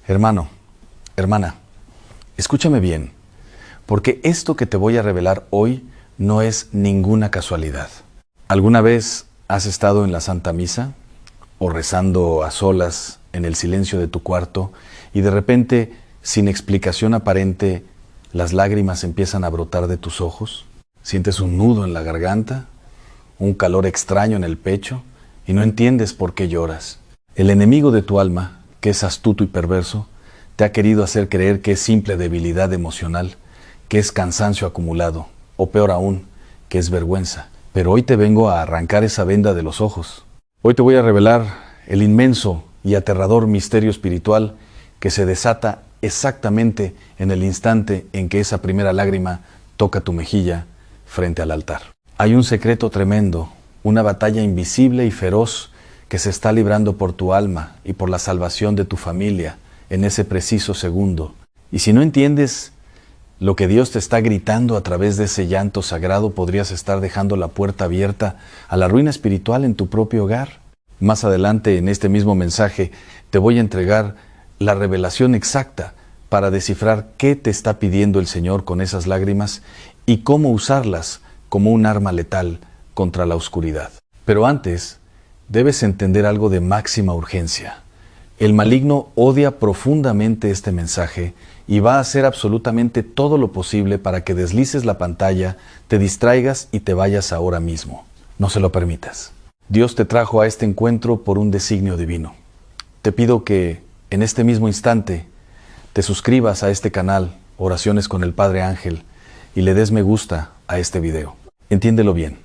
Hermano, hermana, escúchame bien, porque esto que te voy a revelar hoy no es ninguna casualidad. ¿Alguna vez has estado en la Santa Misa o rezando a solas en el silencio de tu cuarto y de repente, sin explicación aparente, las lágrimas empiezan a brotar de tus ojos? ¿Sientes un nudo en la garganta, un calor extraño en el pecho y no entiendes por qué lloras? El enemigo de tu alma, que es astuto y perverso, te ha querido hacer creer que es simple debilidad emocional, que es cansancio acumulado, o peor aún, que es vergüenza. Pero hoy te vengo a arrancar esa venda de los ojos. Hoy te voy a revelar el inmenso y aterrador misterio espiritual que se desata exactamente en el instante en que esa primera lágrima toca tu mejilla frente al altar. Hay un secreto tremendo, una batalla invisible y feroz que se está librando por tu alma y por la salvación de tu familia en ese preciso segundo. Y si no entiendes lo que Dios te está gritando a través de ese llanto sagrado, podrías estar dejando la puerta abierta a la ruina espiritual en tu propio hogar. Más adelante, en este mismo mensaje, te voy a entregar la revelación exacta para descifrar qué te está pidiendo el Señor con esas lágrimas y cómo usarlas como un arma letal contra la oscuridad. Pero antes, debes entender algo de máxima urgencia. El maligno odia profundamente este mensaje y va a hacer absolutamente todo lo posible para que deslices la pantalla, te distraigas y te vayas ahora mismo. No se lo permitas. Dios te trajo a este encuentro por un designio divino. Te pido que en este mismo instante te suscribas a este canal, Oraciones con el Padre Ángel, y le des me gusta a este video. Entiéndelo bien.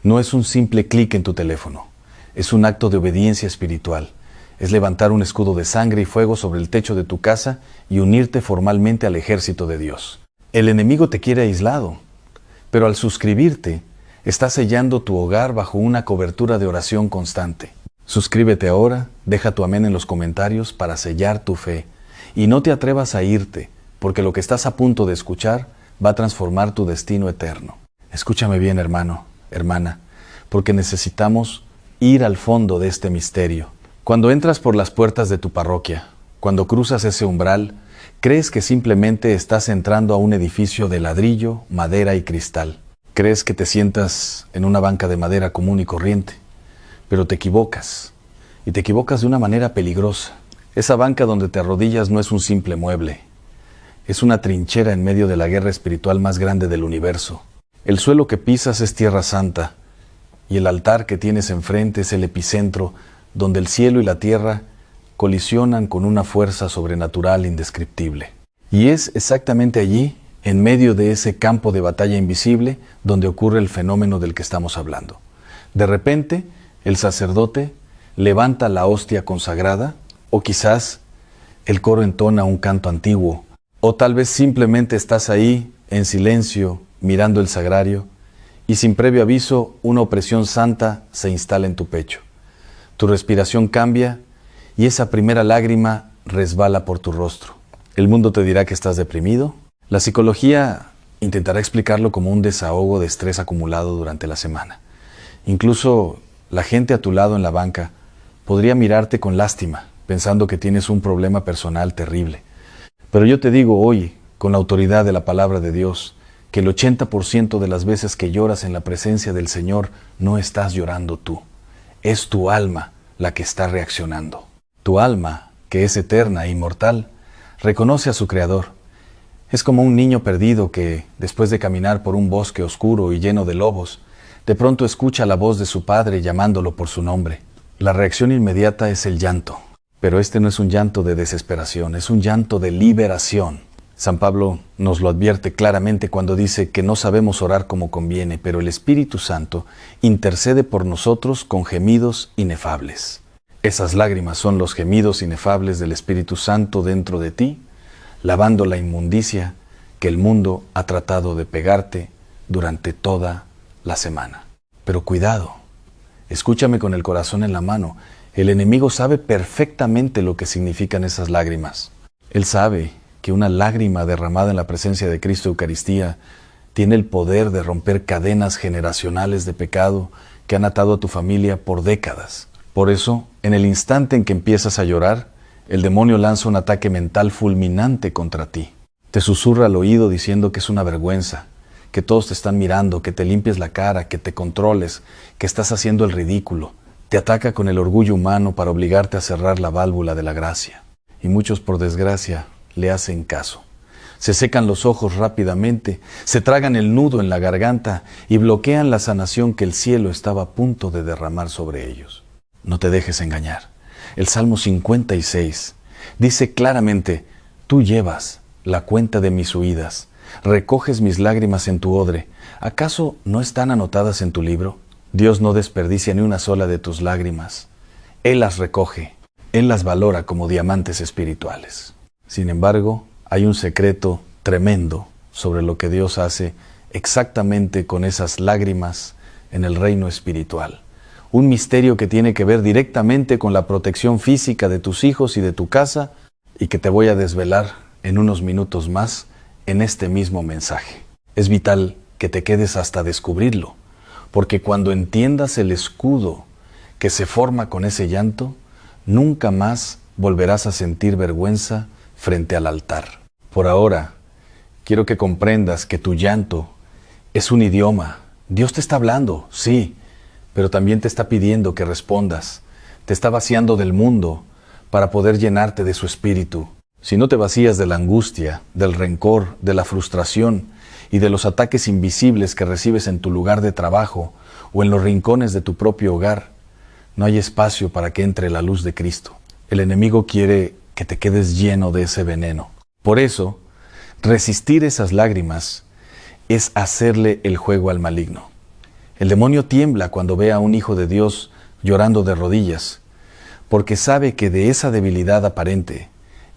No es un simple clic en tu teléfono. Es un acto de obediencia espiritual. Es levantar un escudo de sangre y fuego sobre el techo de tu casa y unirte formalmente al ejército de Dios. El enemigo te quiere aislado, pero al suscribirte, estás sellando tu hogar bajo una cobertura de oración constante. Suscríbete ahora, deja tu amén en los comentarios para sellar tu fe. Y no te atrevas a irte, porque lo que estás a punto de escuchar va a transformar tu destino eterno. Escúchame bien, hermano, hermana, porque necesitamos ir al fondo de este misterio. Cuando entras por las puertas de tu parroquia, cuando cruzas ese umbral, crees que simplemente estás entrando a un edificio de ladrillo, madera y cristal. Crees que te sientas en una banca de madera común y corriente, pero te equivocas, y te equivocas de una manera peligrosa. Esa banca donde te arrodillas no es un simple mueble, es una trinchera en medio de la guerra espiritual más grande del universo. El suelo que pisas es tierra santa, y el altar que tienes enfrente es el epicentro donde el cielo y la tierra colisionan con una fuerza sobrenatural indescriptible. Y es exactamente allí, en medio de ese campo de batalla invisible, donde ocurre el fenómeno del que estamos hablando. De repente, el sacerdote levanta la hostia consagrada, o quizás el coro entona un canto antiguo, o tal vez simplemente estás ahí, en silencio, mirando el sagrario, y sin previo aviso, una opresión santa se instala en tu pecho. Tu respiración cambia y esa primera lágrima resbala por tu rostro. El mundo te dirá que estás deprimido. La psicología intentará explicarlo como un desahogo de estrés acumulado durante la semana. Incluso la gente a tu lado en la banca podría mirarte con lástima, pensando que tienes un problema personal terrible. Pero yo te digo hoy, con la autoridad de la palabra de Dios, que el 80% de las veces que lloras en la presencia del Señor no estás llorando tú. Es tu alma la que está reaccionando. Tu alma, que es eterna e inmortal, reconoce a su Creador. Es como un niño perdido que, después de caminar por un bosque oscuro y lleno de lobos, de pronto escucha la voz de su padre llamándolo por su nombre. La reacción inmediata es el llanto. Pero este no es un llanto de desesperación, es un llanto de liberación. San Pablo nos lo advierte claramente cuando dice que no sabemos orar como conviene, pero el Espíritu Santo intercede por nosotros con gemidos inefables. Esas lágrimas son los gemidos inefables del Espíritu Santo dentro de ti, lavando la inmundicia que el mundo ha tratado de pegarte durante toda la semana. Pero cuidado, escúchame con el corazón en la mano. El enemigo sabe perfectamente lo que significan esas lágrimas. Él sabe que una lágrima derramada en la presencia de Cristo Eucaristía tiene el poder de romper cadenas generacionales de pecado que han atado a tu familia por décadas. Por eso, en el instante en que empiezas a llorar, El demonio lanza un ataque mental fulminante contra ti. Te susurra al oído diciendo que es una vergüenza, que todos te están mirando, que te limpies la cara, que te controles, que estás haciendo el ridículo. Te ataca con el orgullo humano para obligarte a cerrar la válvula de la gracia. Y muchos, por desgracia, le hacen caso. Se secan los ojos rápidamente, se tragan el nudo en la garganta y bloquean la sanación que el cielo estaba a punto de derramar sobre ellos. No te dejes engañar. El Salmo 56 dice claramente: tú llevas la cuenta de mis huidas, recoges mis lágrimas en tu odre. ¿Acaso no están anotadas en tu libro? Dios no desperdicia ni una sola de tus lágrimas. Él las recoge, Él las valora como diamantes espirituales. Sin embargo, hay un secreto tremendo sobre lo que Dios hace exactamente con esas lágrimas en el reino espiritual. Un misterio que tiene que ver directamente con la protección física de tus hijos y de tu casa, y que te voy a desvelar en unos minutos más en este mismo mensaje. Es vital que te quedes hasta descubrirlo, porque cuando entiendas el escudo que se forma con ese llanto, nunca más volverás a sentir vergüenza frente al altar. Por ahora, quiero que comprendas que tu llanto es un idioma. Dios te está hablando, sí, pero también te está pidiendo que respondas. Te está vaciando del mundo para poder llenarte de su espíritu. Si no te vacías de la angustia, del rencor, de la frustración y de los ataques invisibles que recibes en tu lugar de trabajo o en los rincones de tu propio hogar, no hay espacio para que entre la luz de Cristo. El enemigo quiere que te quedes lleno de ese veneno. Por eso, resistir esas lágrimas es hacerle el juego al maligno. El demonio tiembla cuando ve a un hijo de Dios llorando de rodillas, porque sabe que de esa debilidad aparente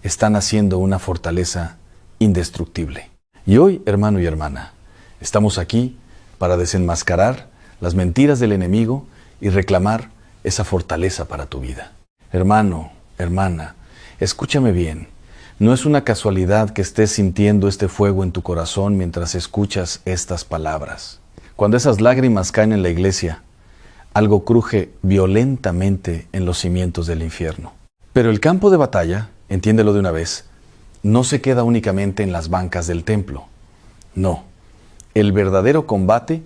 está naciendo una fortaleza indestructible. Y hoy, hermano y hermana, estamos aquí para desenmascarar las mentiras del enemigo y reclamar esa fortaleza para tu vida. Hermano, hermana, escúchame bien. No es una casualidad que estés sintiendo este fuego en tu corazón mientras escuchas estas palabras. Cuando esas lágrimas caen en la iglesia, algo cruje violentamente en los cimientos del infierno. Pero el campo de batalla, entiéndelo de una vez, no se queda únicamente en las bancas del templo. No, el verdadero combate,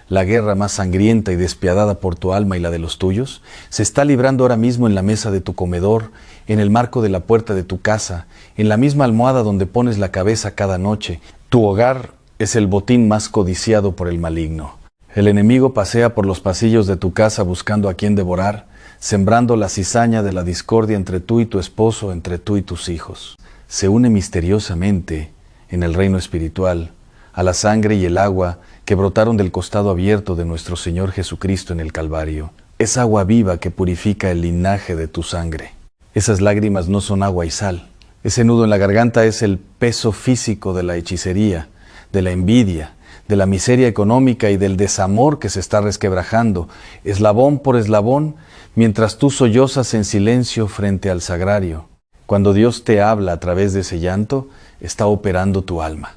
la guerra más sangrienta y despiadada por tu alma y la de los tuyos, se está librando ahora mismo en la mesa de tu comedor, en el marco de la puerta de tu casa, en la misma almohada donde pones la cabeza cada noche. Tu hogar es el botín más codiciado por el maligno. El enemigo pasea por los pasillos de tu casa buscando a quien devorar, sembrando la cizaña de la discordia entre tú y tu esposo, entre tú y tus hijos. Se une misteriosamente en el reino espiritual a la sangre y el agua que brotaron del costado abierto de nuestro Señor Jesucristo en el Calvario. Es agua viva que purifica el linaje de tu sangre. Esas lágrimas no son agua y sal. Ese nudo en la garganta es el peso físico de la hechicería, de la envidia, de la miseria económica y del desamor que se está resquebrajando, eslabón por eslabón, mientras tú sollozas en silencio frente al sagrario. Cuando Dios te habla a través de ese llanto, está operando tu alma.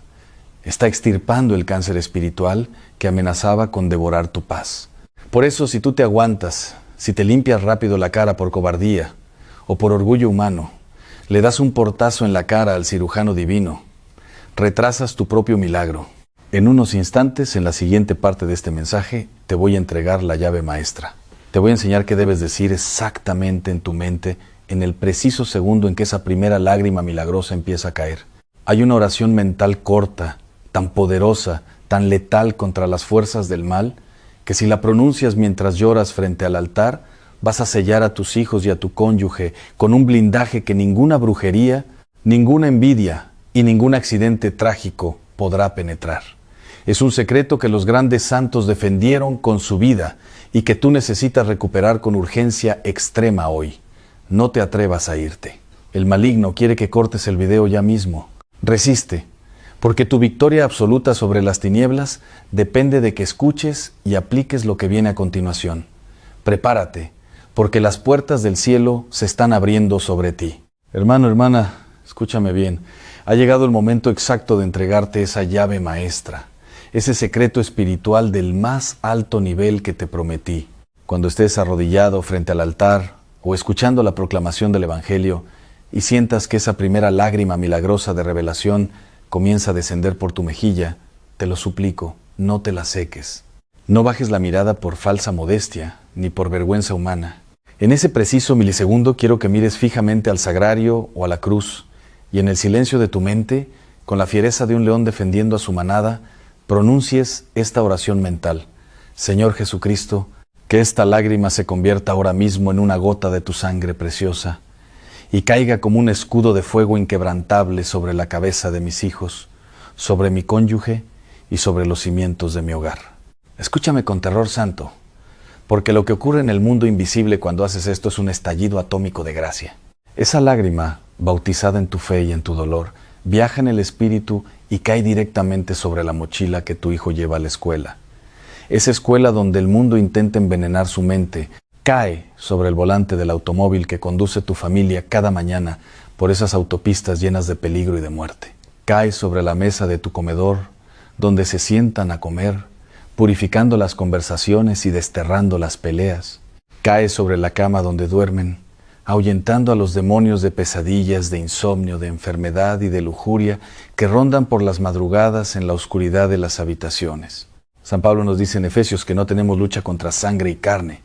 Está extirpando el cáncer espiritual que amenazaba con devorar tu paz. Por eso, si tú te aguantas, si te limpias rápido la cara por cobardía o por orgullo humano, le das un portazo en la cara al cirujano divino, retrasas tu propio milagro. En unos instantes, en la siguiente parte de este mensaje, te voy a entregar la llave maestra. Te voy a enseñar qué debes decir exactamente en tu mente en el preciso segundo en que esa primera lágrima milagrosa empieza a caer. Hay una oración mental corta, tan poderosa, tan letal contra las fuerzas del mal, que si la pronuncias mientras lloras frente al altar, vas a sellar a tus hijos y a tu cónyuge con un blindaje que ninguna brujería, ninguna envidia y ningún accidente trágico podrá penetrar. Es un secreto que los grandes santos defendieron con su vida y que tú necesitas recuperar con urgencia extrema hoy. No te atrevas a irte. El maligno quiere que cortes el video ya mismo. Resiste, porque tu victoria absoluta sobre las tinieblas depende de que escuches y apliques lo que viene a continuación. Prepárate, porque las puertas del cielo se están abriendo sobre ti. Hermano, hermana, escúchame bien. Ha llegado el momento exacto de entregarte esa llave maestra, ese secreto espiritual del más alto nivel que te prometí. Cuando estés arrodillado frente al altar o escuchando la proclamación del Evangelio, y sientas que esa primera lágrima milagrosa de revelación comienza a descender por tu mejilla, te lo suplico, no te la seques. No bajes la mirada por falsa modestia, ni por vergüenza humana. En ese preciso milisegundo quiero que mires fijamente al sagrario o a la cruz, y en el silencio de tu mente, con la fiereza de un león defendiendo a su manada, pronuncies esta oración mental. Señor Jesucristo, que esta lágrima se convierta ahora mismo en una gota de tu sangre preciosa, y caiga como un escudo de fuego inquebrantable sobre la cabeza de mis hijos, sobre mi cónyuge y sobre los cimientos de mi hogar. Escúchame con terror santo, porque lo que ocurre en el mundo invisible cuando haces esto es un estallido atómico de gracia. Esa lágrima, bautizada en tu fe y en tu dolor, viaja en el espíritu y cae directamente sobre la mochila que tu hijo lleva a la escuela. Esa escuela donde el mundo intenta envenenar su mente, cae sobre el volante del automóvil que conduce tu familia cada mañana por esas autopistas llenas de peligro y de muerte. Cae sobre la mesa de tu comedor, donde se sientan a comer, purificando las conversaciones y desterrando las peleas. Cae sobre la cama donde duermen, ahuyentando a los demonios de pesadillas, de insomnio, de enfermedad y de lujuria que rondan por las madrugadas en la oscuridad de las habitaciones. San Pablo nos dice en Efesios que no tenemos lucha contra sangre y carne,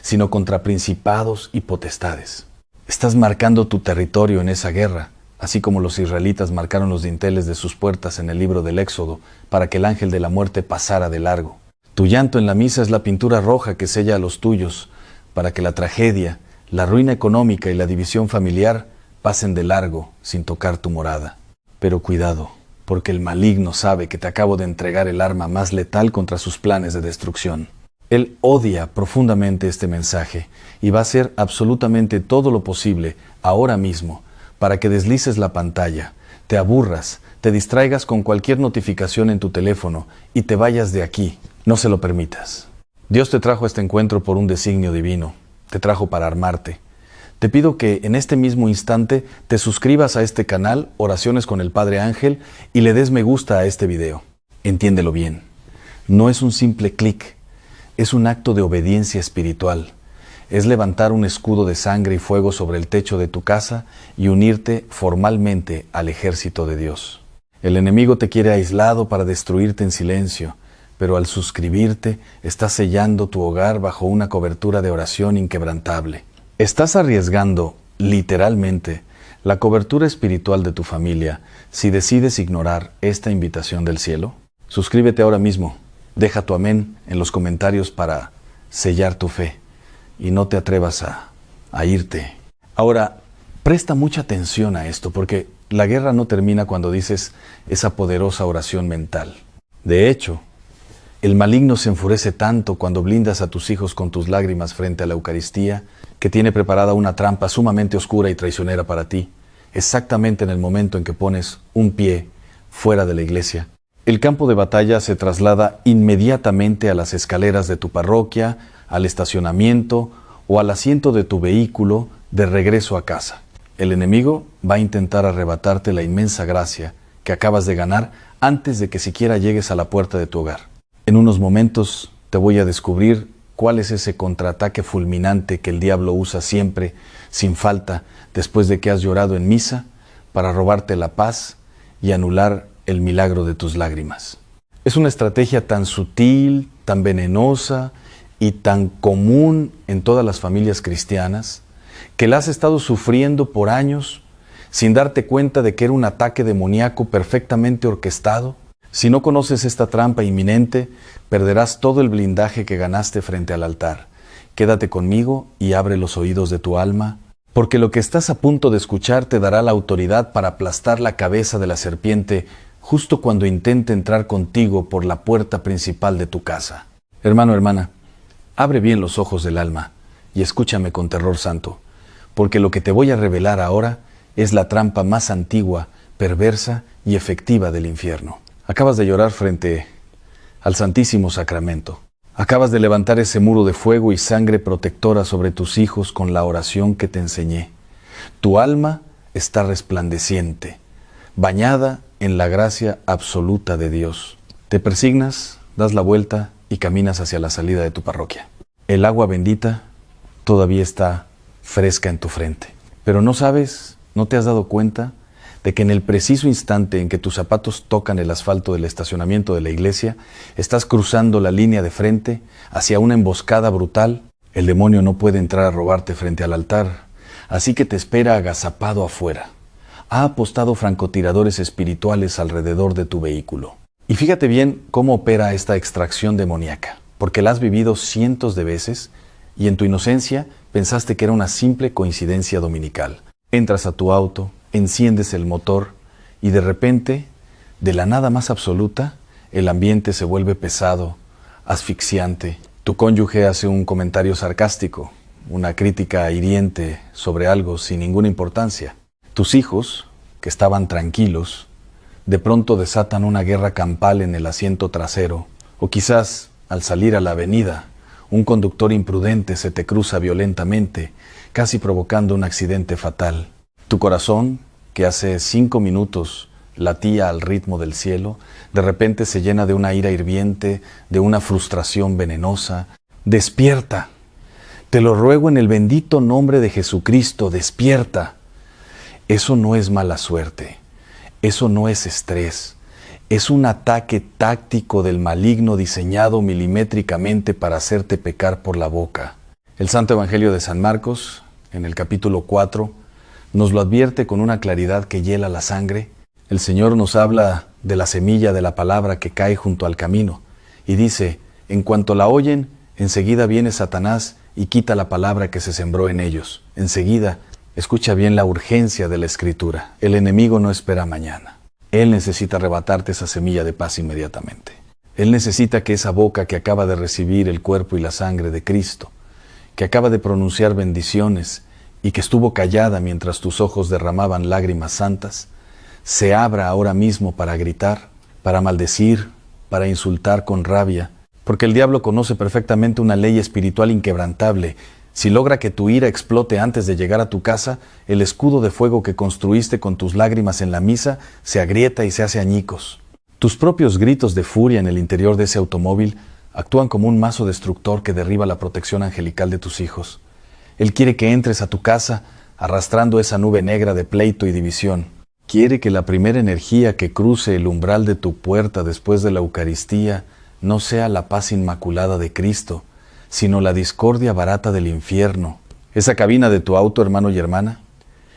sino contra principados y potestades. Estás marcando tu territorio en esa guerra, así como los israelitas marcaron los dinteles de sus puertas en el libro del Éxodo para que el ángel de la muerte pasara de largo. Tu llanto en la misa es la pintura roja que sella a los tuyos para que la tragedia, la ruina económica y la división familiar pasen de largo sin tocar tu morada. Pero cuidado, porque el maligno sabe que te acabo de entregar el arma más letal contra sus planes de destrucción. Él odia profundamente este mensaje y va a hacer absolutamente todo lo posible ahora mismo para que deslices la pantalla, te aburras, te distraigas con cualquier notificación en tu teléfono y te vayas de aquí. No se lo permitas. Dios te trajo a este encuentro por un designio divino. Te trajo para armarte. Te pido que en este mismo instante te suscribas a este canal, Oraciones con el Padre Ángel, y le des me gusta a este video. Entiéndelo bien. No es un simple clic. Es un acto de obediencia espiritual. Es levantar un escudo de sangre y fuego sobre el techo de tu casa y unirte formalmente al ejército de Dios. El enemigo te quiere aislado para destruirte en silencio, pero al suscribirte estás sellando tu hogar bajo una cobertura de oración inquebrantable. Estás arriesgando, literalmente, la cobertura espiritual de tu familia si decides ignorar esta invitación del cielo. Suscríbete ahora mismo. Deja tu amén en los comentarios para sellar tu fe y no te atrevas a irte. Ahora, presta mucha atención a esto porque la guerra no termina cuando dices esa poderosa oración mental. De hecho, el maligno se enfurece tanto cuando blindas a tus hijos con tus lágrimas frente a la Eucaristía que tiene preparada una trampa sumamente oscura y traicionera para ti, exactamente en el momento en que pones un pie fuera de la iglesia. El campo de batalla se traslada inmediatamente a las escaleras de tu parroquia, al estacionamiento o al asiento de tu vehículo de regreso a casa. El enemigo va a intentar arrebatarte la inmensa gracia que acabas de ganar antes de que siquiera llegues a la puerta de tu hogar. En unos momentos te voy a descubrir cuál es ese contraataque fulminante que el diablo usa siempre, sin falta, después de que has llorado en misa, para robarte la paz y anular el milagro de tus lágrimas. Es una estrategia tan sutil, tan venenosa y tan común en todas las familias cristianas, que la has estado sufriendo por años sin darte cuenta de que era un ataque demoníaco perfectamente orquestado. Si no conoces esta trampa inminente, perderás todo el blindaje que ganaste frente al altar. Quédate conmigo y abre los oídos de tu alma, porque lo que estás a punto de escuchar te dará la autoridad para aplastar la cabeza de la serpiente justo cuando intente entrar contigo por la puerta principal de tu casa. Hermano, hermana, abre bien los ojos del alma y escúchame con terror santo, porque lo que te voy a revelar ahora es la trampa más antigua, perversa y efectiva del infierno. Acabas de llorar frente al Santísimo Sacramento. Acabas de levantar ese muro de fuego y sangre protectora sobre tus hijos con la oración que te enseñé. Tu alma está resplandeciente, bañada en la gracia absoluta de Dios. Te persignas, das la vuelta y caminas hacia la salida de tu parroquia. El agua bendita todavía está fresca en tu frente, pero no sabes ¿No te has dado cuenta de que en el preciso instante en que tus zapatos tocan el asfalto del estacionamiento de la iglesia, estás cruzando la línea de frente hacia una emboscada brutal? El demonio no puede entrar a robarte frente al altar, así que te espera agazapado afuera. Ha apostado francotiradores espirituales alrededor de tu vehículo. Y fíjate bien cómo opera esta extracción demoníaca, porque la has vivido cientos de veces y en tu inocencia pensaste que era una simple coincidencia dominical. Entras a tu auto, enciendes el motor y de repente, de la nada más absoluta, el ambiente se vuelve pesado, asfixiante. Tu cónyuge hace un comentario sarcástico, una crítica hiriente sobre algo sin ninguna importancia. Tus hijos, que estaban tranquilos, de pronto desatan una guerra campal en el asiento trasero, o quizás, al salir a la avenida, un conductor imprudente se te cruza violentamente, casi provocando un accidente fatal. Tu corazón, que hace 5 minutos latía al ritmo del cielo, de repente se llena de una ira hirviente, de una frustración venenosa. ¡Despierta! Te lo ruego en el bendito nombre de Jesucristo, despierta. Eso no es mala suerte, eso no es estrés, es un ataque táctico del maligno diseñado milimétricamente para hacerte pecar por la boca. El Santo Evangelio de San Marcos, en el capítulo 4, nos lo advierte con una claridad que hiela la sangre. El Señor nos habla de la semilla de la palabra que cae junto al camino y dice, en cuanto la oyen, enseguida viene Satanás y quita la palabra que se sembró en ellos. Enseguida, escucha bien la urgencia de la Escritura. El enemigo no espera mañana. Él necesita arrebatarte esa semilla de paz inmediatamente. Él necesita que esa boca que acaba de recibir el cuerpo y la sangre de Cristo, que acaba de pronunciar bendiciones y que estuvo callada mientras tus ojos derramaban lágrimas santas, se abra ahora mismo para gritar, para maldecir, para insultar con rabia, porque el diablo conoce perfectamente una ley espiritual inquebrantable. Si logra que tu ira explote antes de llegar a tu casa, el escudo de fuego que construiste con tus lágrimas en la misa se agrieta y se hace añicos. Tus propios gritos de furia en el interior de ese automóvil actúan como un mazo destructor que derriba la protección angelical de tus hijos. Él quiere que entres a tu casa arrastrando esa nube negra de pleito y división. Quiere que la primera energía que cruce el umbral de tu puerta después de la Eucaristía no sea la paz inmaculada de Cristo, sino la discordia barata del infierno. Esa cabina de tu auto, hermano y hermana,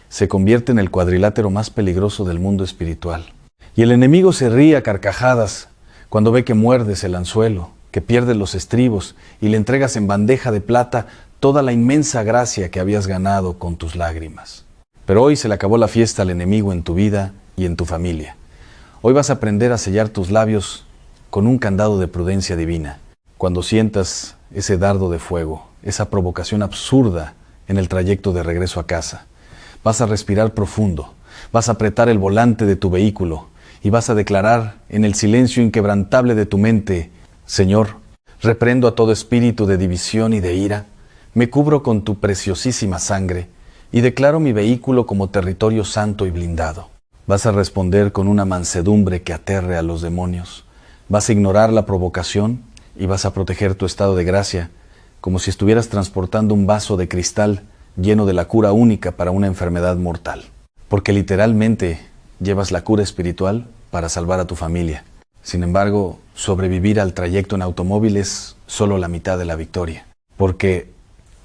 se convierte en el cuadrilátero más peligroso del mundo espiritual. Y el enemigo se ríe a carcajadas cuando ve que muerdes el anzuelo, que pierdes los estribos y le entregas en bandeja de plata toda la inmensa gracia que habías ganado con tus lágrimas. Pero hoy se le acabó la fiesta al enemigo en tu vida y en tu familia. Hoy vas a aprender a sellar tus labios con un candado de prudencia divina. Cuando sientas ese dardo de fuego, esa provocación absurda en el trayecto de regreso a casa, vas a respirar profundo, vas a apretar el volante de tu vehículo y vas a declarar en el silencio inquebrantable de tu mente: Señor, reprendo a todo espíritu de división y de ira, me cubro con tu preciosísima sangre y declaro mi vehículo como territorio santo y blindado. Vas a responder con una mansedumbre que aterre a los demonios. Vas a ignorar la provocación y vas a proteger tu estado de gracia como si estuvieras transportando un vaso de cristal lleno de la cura única para una enfermedad mortal. Porque literalmente llevas la cura espiritual para salvar a tu familia. Sin embargo, sobrevivir al trayecto en automóvil es solo la mitad de la victoria. Porque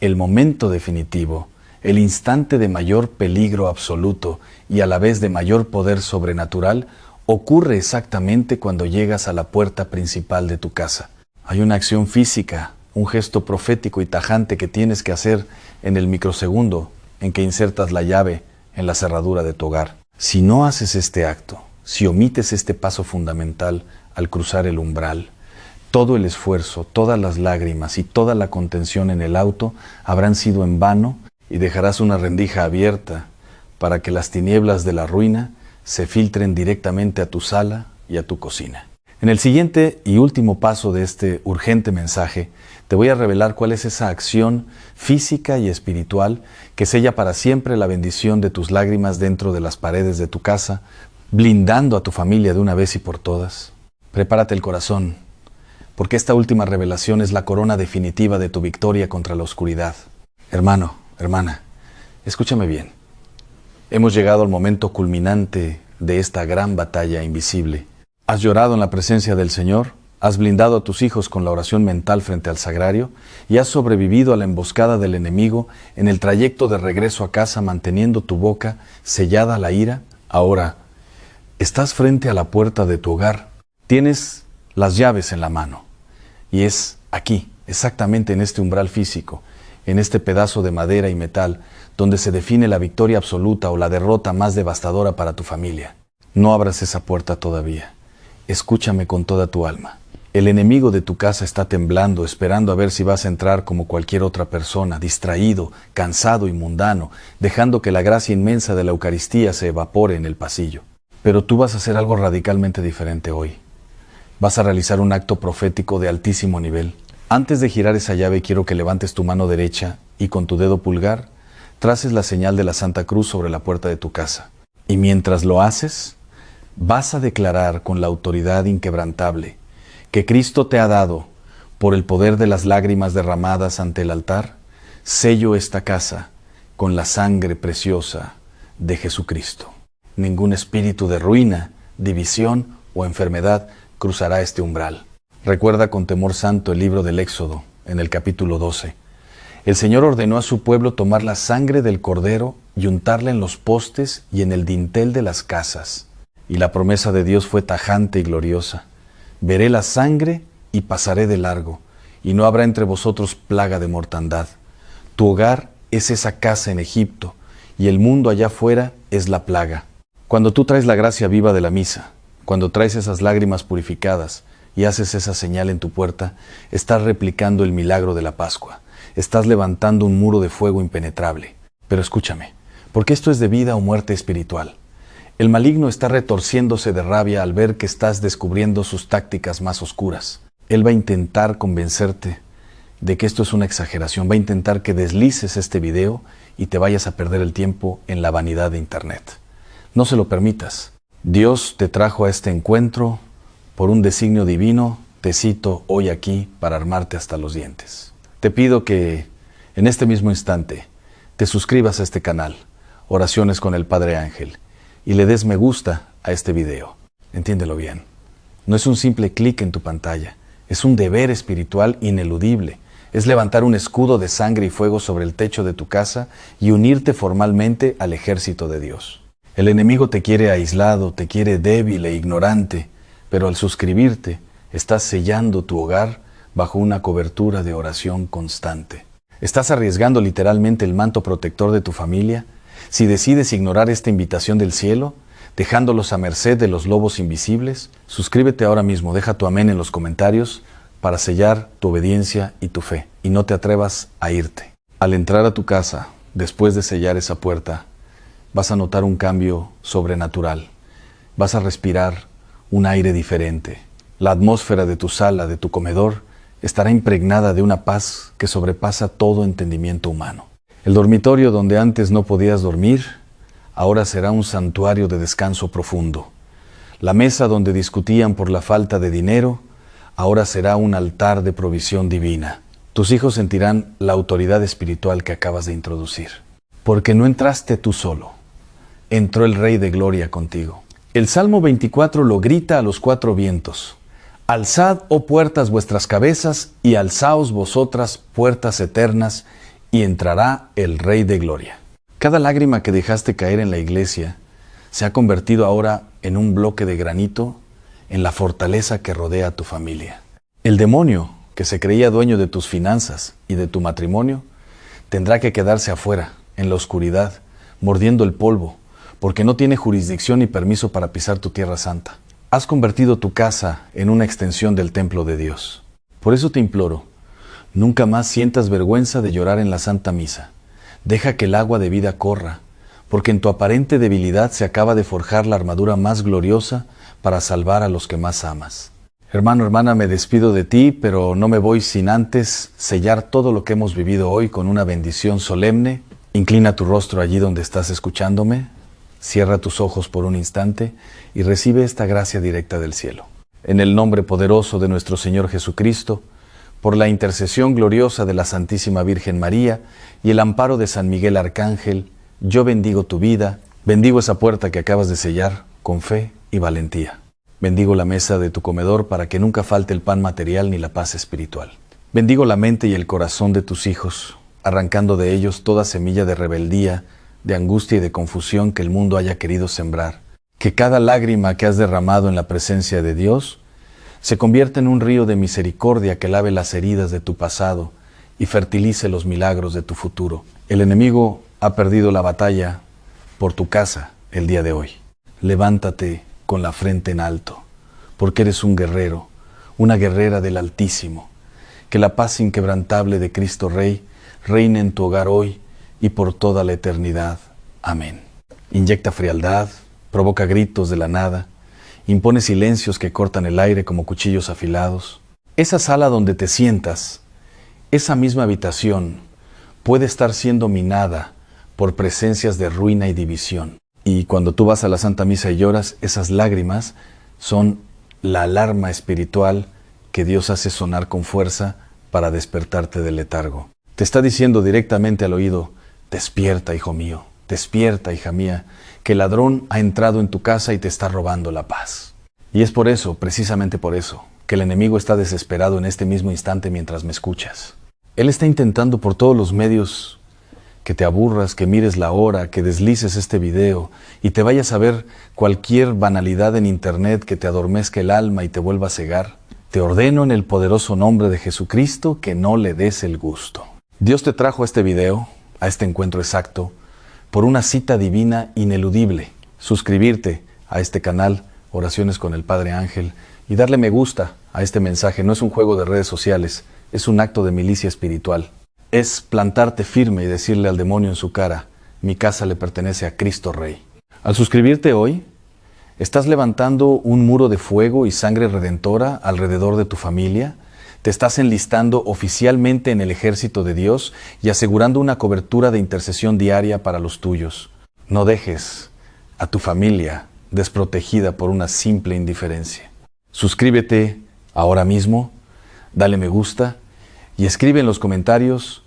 el momento definitivo, el instante de mayor peligro absoluto y a la vez de mayor poder sobrenatural, ocurre exactamente cuando llegas a la puerta principal de tu casa. Hay una acción física, un gesto profético y tajante que tienes que hacer en el microsegundo en que insertas la llave en la cerradura de tu hogar. Si no haces este acto, si omites este paso fundamental al cruzar el umbral, todo el esfuerzo, todas las lágrimas y toda la contención en el auto habrán sido en vano y dejarás una rendija abierta para que las tinieblas de la ruina se filtren directamente a tu sala y a tu cocina. En el siguiente y último paso de este urgente mensaje, te voy a revelar cuál es esa acción física y espiritual que sella para siempre la bendición de tus lágrimas dentro de las paredes de tu casa, blindando a tu familia de una vez y por todas. Prepárate el corazón, porque esta última revelación es la corona definitiva de tu victoria contra la oscuridad. Hermano, hermana, escúchame bien. Hemos llegado al momento culminante de esta gran batalla invisible. ¿Has llorado en la presencia del Señor? ¿Has blindado a tus hijos con la oración mental frente al sagrario? ¿Y has sobrevivido a la emboscada del enemigo en el trayecto de regreso a casa manteniendo tu boca sellada a la ira? Ahora, estás frente a la puerta de tu hogar. Tienes las llaves en la mano. Y es aquí, exactamente en este umbral físico, en este pedazo de madera y metal, donde se define la victoria absoluta o la derrota más devastadora para tu familia. No abras esa puerta todavía. Escúchame con toda tu alma. El enemigo de tu casa está temblando, esperando a ver si vas a entrar como cualquier otra persona, distraído, cansado y mundano, dejando que la gracia inmensa de la Eucaristía se evapore en el pasillo. Pero tú vas a hacer algo radicalmente diferente hoy. Vas a realizar un acto profético de altísimo nivel. Antes de girar esa llave, quiero que levantes tu mano derecha y con tu dedo pulgar traces la señal de la Santa Cruz sobre la puerta de tu casa. Y mientras lo haces, vas a declarar con la autoridad inquebrantable que Cristo te ha dado, por el poder de las lágrimas derramadas ante el altar, sello esta casa con la sangre preciosa de Jesucristo. Ningún espíritu de ruina, división o enfermedad cruzará este umbral. Recuerda con temor santo el libro del Éxodo, en el capítulo 12. El Señor ordenó a su pueblo tomar la sangre del cordero y untarla en los postes y en el dintel de las casas. Y la promesa de Dios fue tajante y gloriosa. Veré la sangre y pasaré de largo, y no habrá entre vosotros plaga de mortandad. Tu hogar es esa casa en Egipto, y el mundo allá afuera es la plaga. Cuando tú traes la gracia viva de la misa, cuando traes esas lágrimas purificadas y haces esa señal en tu puerta, estás replicando el milagro de la Pascua. Estás levantando un muro de fuego impenetrable. Pero escúchame, porque esto es de vida o muerte espiritual. El maligno está retorciéndose de rabia al ver que estás descubriendo sus tácticas más oscuras. Él va a intentar convencerte de que esto es una exageración. Va a intentar que deslices este video y te vayas a perder el tiempo en la vanidad de Internet. No se lo permitas. Dios te trajo a este encuentro por un designio divino. Te cito hoy aquí para armarte hasta los dientes. Te pido que en este mismo instante te suscribas a este canal, Oraciones con el Padre Ángel, y le des me gusta a este video. Entiéndelo bien. No es un simple clic en tu pantalla, es un deber espiritual ineludible. Es levantar un escudo de sangre y fuego sobre el techo de tu casa y unirte formalmente al ejército de Dios. El enemigo te quiere aislado, te quiere débil e ignorante, pero al suscribirte, estás sellando tu hogar bajo una cobertura de oración constante. ¿Estás arriesgando literalmente el manto protector de tu familia? Si decides ignorar esta invitación del cielo, dejándolos a merced de los lobos invisibles, suscríbete ahora mismo, deja tu amén en los comentarios para sellar tu obediencia y tu fe, y no te atrevas a irte. Al entrar a tu casa, después de sellar esa puerta, vas a notar un cambio sobrenatural. Vas a respirar un aire diferente. La atmósfera de tu sala, de tu comedor, estará impregnada de una paz que sobrepasa todo entendimiento humano. El dormitorio donde antes no podías dormir, ahora será un santuario de descanso profundo. La mesa donde discutían por la falta de dinero, ahora será un altar de provisión divina. Tus hijos sentirán la autoridad espiritual que acabas de introducir. Porque no entraste tú solo, entró el Rey de Gloria contigo. El Salmo 24 lo grita a los cuatro vientos. Alzad, oh puertas, vuestras cabezas, y alzaos vosotras, puertas eternas, y entrará el Rey de Gloria. Cada lágrima que dejaste caer en la iglesia se ha convertido ahora en un bloque de granito en la fortaleza que rodea a tu familia. El demonio, que se creía dueño de tus finanzas y de tu matrimonio, tendrá que quedarse afuera, en la oscuridad, mordiendo el polvo, porque no tiene jurisdicción ni permiso para pisar tu tierra santa. Has convertido tu casa en una extensión del templo de Dios. Por eso te imploro, nunca más sientas vergüenza de llorar en la Santa Misa. Deja que el agua de vida corra, porque en tu aparente debilidad se acaba de forjar la armadura más gloriosa para salvar a los que más amas. Hermano, hermana, me despido de ti, pero no me voy sin antes sellar todo lo que hemos vivido hoy con una bendición solemne. Inclina tu rostro allí donde estás escuchándome. Cierra tus ojos por un instante y recibe esta gracia directa del cielo. En el nombre poderoso de nuestro Señor Jesucristo, por la intercesión gloriosa de la Santísima Virgen María y el amparo de San Miguel Arcángel, yo bendigo tu vida Bendigo esa puerta que acabas de sellar con fe y valentía. Bendigo la mesa de tu comedor para que nunca falte el pan material ni la paz espiritual. Bendigo la mente y el corazón de tus hijos, arrancando de ellos toda semilla de rebeldía, de angustia y de confusión que el mundo haya querido sembrar. Que cada lágrima que has derramado en la presencia de Dios se convierta en un río de misericordia que lave las heridas de tu pasado y fertilice los milagros de tu futuro. El enemigo ha perdido la batalla por tu casa el día de hoy. Levántate con la frente en alto, porque eres un guerrero, una guerrera del Altísimo. Que la paz inquebrantable de Cristo Rey reine en tu hogar hoy y por toda la eternidad. Amén. Inyecta frialdad, provoca gritos de la nada, impone silencios que cortan el aire como cuchillos afilados. Esa sala donde te sientas, esa misma habitación, puede estar siendo minada por presencias de ruina y división. Y cuando tú vas a la Santa Misa y lloras, esas lágrimas son la alarma espiritual que Dios hace sonar con fuerza para despertarte del letargo. Te está diciendo directamente al oído: despierta, hijo mío, despierta, hija mía, que el ladrón ha entrado en tu casa y te está robando la paz. Y es por eso, precisamente por eso, que el enemigo está desesperado en este mismo instante mientras me escuchas. Él está intentando por todos los medios que te aburras, que mires la hora, que deslices este video y te vayas a ver cualquier banalidad en internet que te adormezca el alma y te vuelva a cegar. Te ordeno en el poderoso nombre de Jesucristo que no le des el gusto. Dios te trajo a este video, a este encuentro exacto, por una cita divina ineludible. Suscribirte a este canal, Oraciones con el Padre Ángel, y darle me gusta a este mensaje. No es un juego de redes sociales, es un acto de milicia espiritual. Es plantarte firme y decirle al demonio en su cara: mi casa le pertenece a Cristo Rey. Al suscribirte hoy, estás levantando un muro de fuego y sangre redentora alrededor de tu familia. Te estás enlistando oficialmente en el ejército de Dios y asegurando una cobertura de intercesión diaria para los tuyos. No dejes a tu familia desprotegida por una simple indiferencia. Suscríbete ahora mismo, dale me gusta y escribe en los comentarios: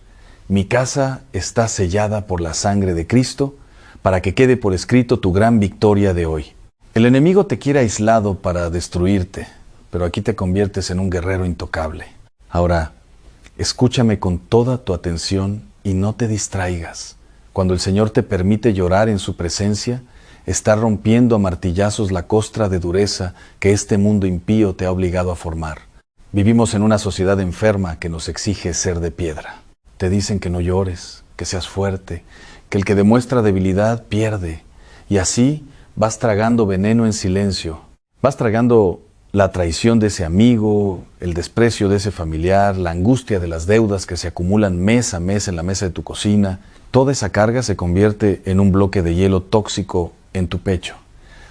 mi casa está sellada por la sangre de Cristo, para que quede por escrito tu gran victoria de hoy. El enemigo te quiere aislado para destruirte, pero aquí te conviertes en un guerrero intocable. Ahora, escúchame con toda tu atención y no te distraigas. Cuando el Señor te permite llorar en su presencia, está rompiendo a martillazos la costra de dureza que este mundo impío te ha obligado a formar. Vivimos en una sociedad enferma que nos exige ser de piedra. Te dicen que no llores, que seas fuerte, que el que demuestra debilidad pierde. Y así vas tragando veneno en silencio. Vas tragando la traición de ese amigo, el desprecio de ese familiar, la angustia de las deudas que se acumulan mes a mes en la mesa de tu cocina. Toda esa carga se convierte en un bloque de hielo tóxico en tu pecho,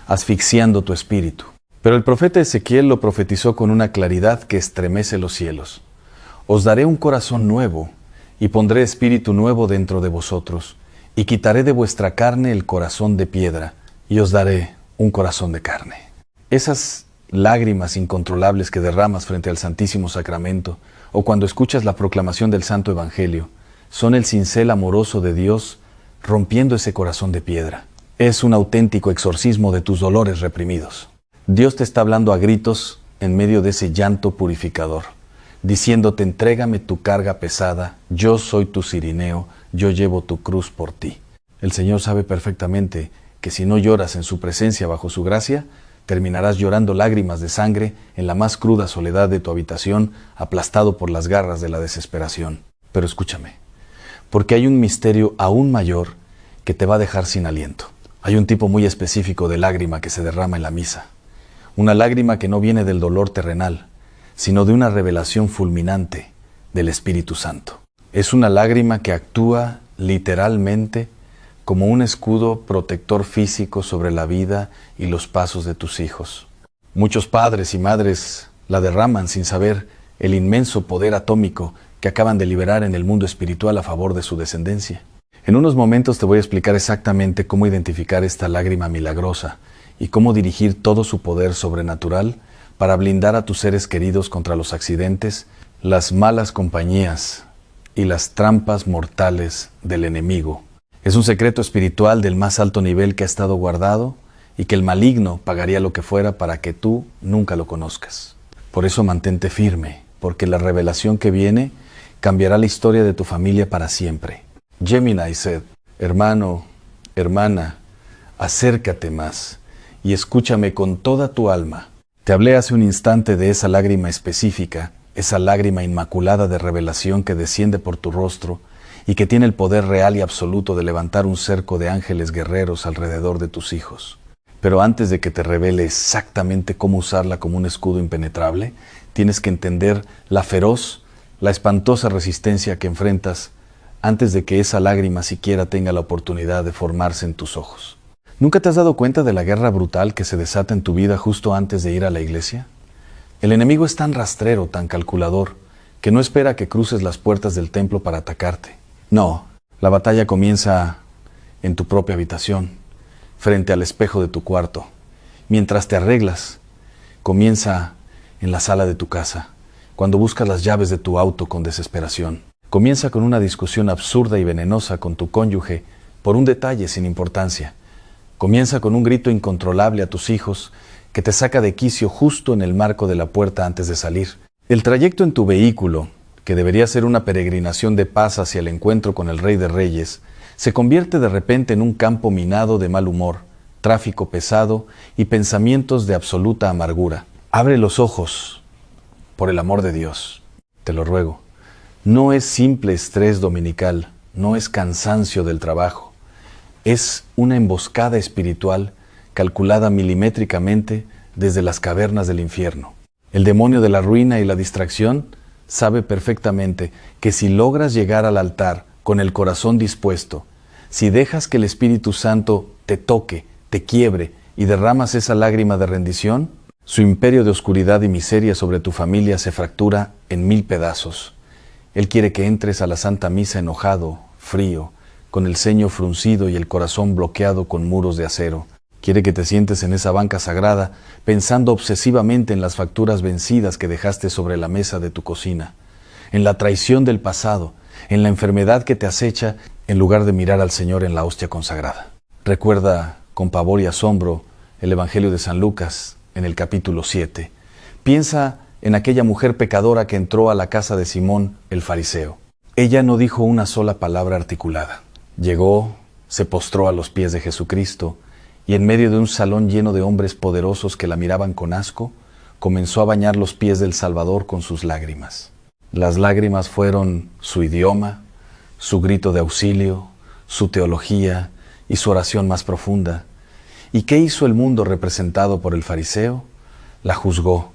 asfixiando tu espíritu. Pero el profeta Ezequiel lo profetizó con una claridad que estremece los cielos. Os daré un corazón nuevo, y pondré espíritu nuevo dentro de vosotros, y quitaré de vuestra carne el corazón de piedra, y os daré un corazón de carne. Esas lágrimas incontrolables que derramas frente al Santísimo Sacramento, o cuando escuchas la proclamación del Santo Evangelio, son el cincel amoroso de Dios rompiendo ese corazón de piedra. Es un auténtico exorcismo de tus dolores reprimidos. Dios te está hablando a gritos en medio de ese llanto purificador, diciéndote: entrégame tu carga pesada, yo soy tu cirineo, yo llevo tu cruz por ti. El Señor sabe perfectamente que si no lloras en su presencia bajo su gracia, terminarás llorando lágrimas de sangre en la más cruda soledad de tu habitación, aplastado por las garras de la desesperación. Pero escúchame, porque hay un misterio aún mayor que te va a dejar sin aliento. Hay un tipo muy específico de lágrima que se derrama en la misa. Una lágrima que no viene del dolor terrenal, sino de una revelación fulminante del Espíritu Santo. Es una lágrima que actúa literalmente como un escudo protector físico sobre la vida y los pasos de tus hijos. Muchos padres y madres la derraman sin saber el inmenso poder atómico que acaban de liberar en el mundo espiritual a favor de su descendencia. En unos momentos te voy a explicar exactamente cómo identificar esta lágrima milagrosa y cómo dirigir todo su poder sobrenatural para blindar a tus seres queridos contra los accidentes, las malas compañías y las trampas mortales del enemigo, Es un secreto espiritual del más alto nivel que ha estado guardado y que el maligno pagaría lo que fuera para que tú nunca lo conozcas. Por eso mantente firme, porque la revelación que viene cambiará la historia de tu familia para siempre. Gemini said, hermano, hermana, acércate más y escúchame con toda tu alma. Te hablé hace un instante de esa lágrima específica, esa lágrima inmaculada de revelación que desciende por tu rostro y que tiene el poder real y absoluto de levantar un cerco de ángeles guerreros alrededor de tus hijos. Pero antes de que te revele exactamente cómo usarla como un escudo impenetrable, tienes que entender la feroz, la espantosa resistencia que enfrentas antes de que esa lágrima siquiera tenga la oportunidad de formarse en tus ojos. ¿Nunca te has dado cuenta de la guerra brutal que se desata en tu vida justo antes de ir a la iglesia? El enemigo es tan rastrero, tan calculador, que no espera que cruces las puertas del templo para atacarte. No, la batalla comienza en tu propia habitación, frente al espejo de tu cuarto. Mientras te arreglas, comienza en la sala de tu casa, cuando buscas las llaves de tu auto con desesperación. Comienza con una discusión absurda y venenosa con tu cónyuge por un detalle sin importancia. Comienza con un grito incontrolable a tus hijos que te saca de quicio justo en el marco de la puerta antes de salir. El trayecto en tu vehículo, que debería ser una peregrinación de paz hacia el encuentro con el Rey de Reyes, se convierte de repente en un campo minado de mal humor, tráfico pesado y pensamientos de absoluta amargura. Abre los ojos, por el amor de Dios, te lo ruego. No es simple estrés dominical, no es cansancio del trabajo. Es una emboscada espiritual calculada milimétricamente desde las cavernas del infierno. El demonio de la ruina y la distracción sabe perfectamente que si logras llegar al altar con el corazón dispuesto, si dejas que el Espíritu Santo te toque, te quiebre y derramas esa lágrima de rendición, su imperio de oscuridad y miseria sobre tu familia se fractura en 1000 pedazos. Él quiere que entres a la Santa Misa enojado, frío, con el ceño fruncido y el corazón bloqueado con muros de acero. Quiere que te sientes en esa banca sagrada, pensando obsesivamente en las facturas vencidas que dejaste sobre la mesa de tu cocina, en la traición del pasado, en la enfermedad que te acecha, en lugar de mirar al Señor en la hostia consagrada. Recuerda con pavor y asombro el Evangelio de San Lucas, en el capítulo 7. Piensa en aquella mujer pecadora que entró a la casa de Simón, el fariseo. Ella no dijo una sola palabra articulada. Llegó, se postró a los pies de Jesucristo y en medio de un salón lleno de hombres poderosos que la miraban con asco, comenzó a bañar los pies del Salvador con sus lágrimas. Las lágrimas fueron su idioma, su grito de auxilio, su teología y su oración más profunda. ¿Y qué hizo el mundo representado por el fariseo? La juzgó.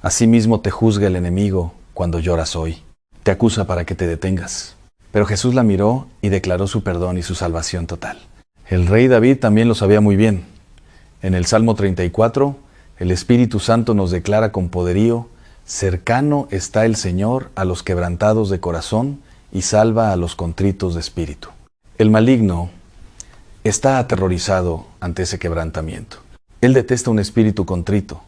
Asimismo te juzga el enemigo cuando lloras hoy. Te acusa para que te detengas. Pero Jesús la miró y declaró su perdón y su salvación total. El rey David también lo sabía muy bien. En el Salmo 34, el Espíritu Santo nos declara con poderío: cercano está el Señor a los quebrantados de corazón y salva a los contritos de espíritu. El maligno está aterrorizado ante ese quebrantamiento. Él detesta un espíritu contrito,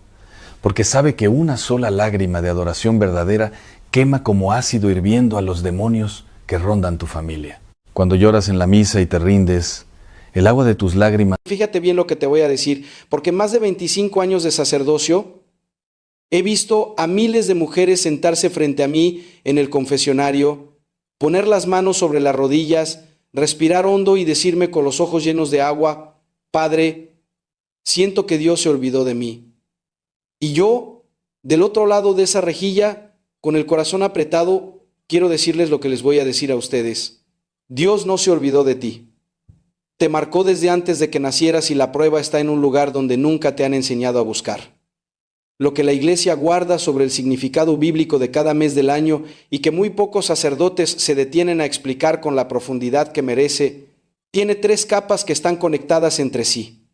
porque sabe que una sola lágrima de adoración verdadera quema como ácido hirviendo a los demonios que rondan tu familia. Cuando lloras en la misa y te rindes, el agua de tus lágrimas... Fíjate bien lo que te voy a decir, porque más de 25 años de sacerdocio, he visto a miles de mujeres sentarse frente a mí en el confesionario, poner las manos sobre las rodillas, respirar hondo y decirme con los ojos llenos de agua: Padre, siento que Dios se olvidó de mí. Y yo, del otro lado de esa rejilla, con el corazón apretado, quiero decirles lo que les voy a decir a ustedes. Dios no se olvidó de ti. Te marcó desde antes de que nacieras y la prueba está en un lugar donde nunca te han enseñado a buscar. Lo que la Iglesia guarda sobre el significado bíblico de cada mes del año y que muy pocos sacerdotes se detienen a explicar con la profundidad que merece, tiene 3 capas que están conectadas entre sí.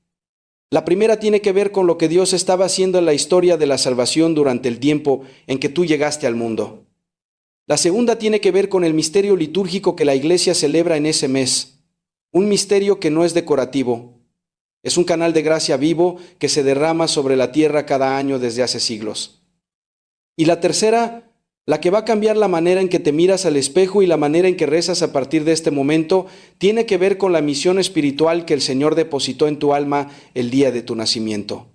La primera tiene que ver con lo que Dios estaba haciendo en la historia de la salvación durante el tiempo en que tú llegaste al mundo. La segunda tiene que ver con el misterio litúrgico que la Iglesia celebra en ese mes. Un misterio que no es decorativo. Es un canal de gracia vivo que se derrama sobre la tierra cada año desde hace siglos. Y la tercera La que va a cambiar la manera en que te miras al espejo y la manera en que rezas a partir de este momento tiene que ver con la misión espiritual que el Señor depositó en tu alma el día de tu nacimiento.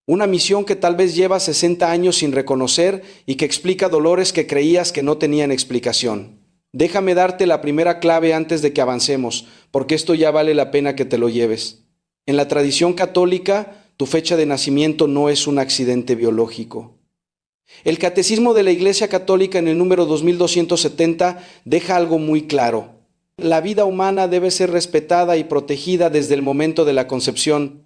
Una misión que tal vez llevas 60 años sin reconocer y que explica dolores que creías que no tenían explicación. Déjame darte la primera clave antes de que avancemos, porque esto ya vale la pena que te lo lleves. En la tradición católica, tu fecha de nacimiento no es un accidente biológico. El Catecismo de la Iglesia Católica en el número 2270 deja algo muy claro. La vida humana debe ser respetada y protegida desde el momento de la concepción,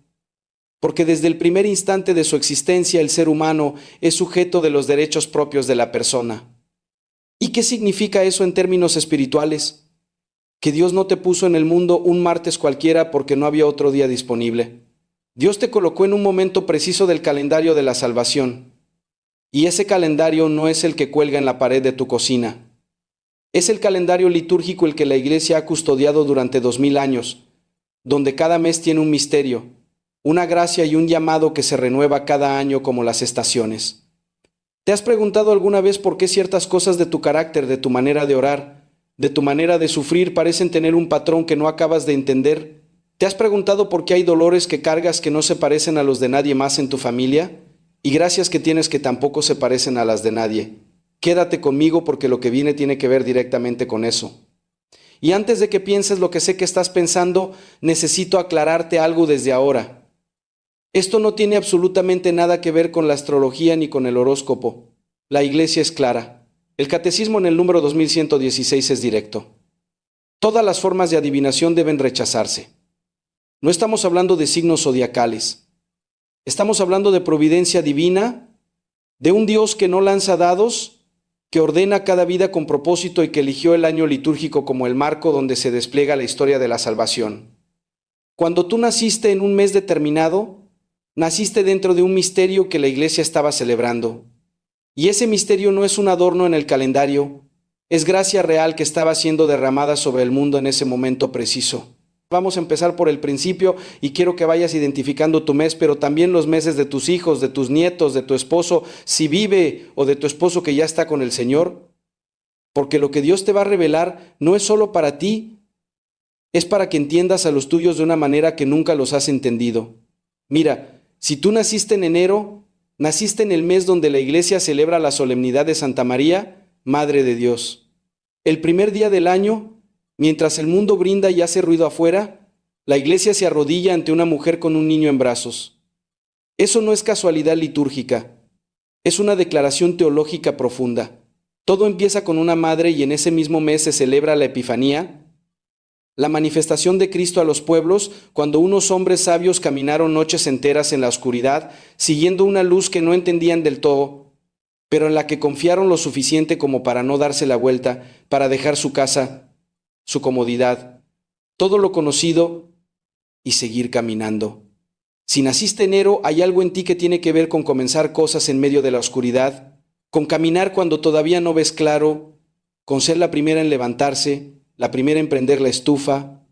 porque desde el primer instante de su existencia el ser humano es sujeto de los derechos propios de la persona. ¿Y qué significa eso en términos espirituales? Que Dios no te puso en el mundo un martes cualquiera porque no había otro día disponible. Dios te colocó en un momento preciso del calendario de la salvación. Y ese calendario no es el que cuelga en la pared de tu cocina. Es el calendario litúrgico el que la Iglesia ha custodiado durante 2000 años, donde cada mes tiene un misterio, una gracia y un llamado que se renueva cada año como las estaciones. ¿Te has preguntado alguna vez por qué ciertas cosas de tu carácter, de tu manera de orar, de tu manera de sufrir parecen tener un patrón que no acabas de entender? ¿Te has preguntado por qué hay dolores que cargas que no se parecen a los de nadie más en tu familia? Y gracias que tienes que tampoco se parecen a las de nadie. Quédate conmigo porque lo que viene tiene que ver directamente con eso. Y antes de que pienses lo que sé que estás pensando, necesito aclararte algo desde ahora. Esto no tiene absolutamente nada que ver con la astrología ni con el horóscopo. La Iglesia es clara. El Catecismo en el número 2116 es directo. Todas las formas de adivinación deben rechazarse. No estamos hablando de signos zodiacales. Estamos hablando de providencia divina, de un Dios que no lanza dados, que ordena cada vida con propósito y que eligió el año litúrgico como el marco donde se despliega la historia de la salvación. Cuando tú naciste en un mes determinado, naciste dentro de un misterio que la Iglesia estaba celebrando. Y ese misterio no es un adorno en el calendario, es gracia real que estaba siendo derramada sobre el mundo en ese momento preciso. Vamos a empezar por el principio y quiero que vayas identificando tu mes, pero también los meses de tus hijos, de tus nietos, de tu esposo, si vive, o de tu esposo que ya está con el Señor. Porque lo que Dios te va a revelar no es solo para ti, es para que entiendas a los tuyos de una manera que nunca los has entendido. Mira, si tú naciste en enero, naciste en el mes donde la Iglesia celebra la solemnidad de Santa María, Madre de Dios. El primer día del año, mientras el mundo brinda y hace ruido afuera, la Iglesia se arrodilla ante una mujer con un niño en brazos. Eso no es casualidad litúrgica, es una declaración teológica profunda. Todo empieza con una madre y en ese mismo mes se celebra la Epifanía, la manifestación de Cristo a los pueblos, cuando unos hombres sabios caminaron noches enteras en la oscuridad, siguiendo una luz que no entendían del todo, pero en la que confiaron lo suficiente como para no darse la vuelta, para dejar su casa, su comodidad, todo lo conocido y seguir caminando. Si naciste enero, hay algo en ti que tiene que ver con comenzar cosas en medio de la oscuridad, con caminar cuando todavía no ves claro, con ser la primera en levantarse, la primera en prender la estufa,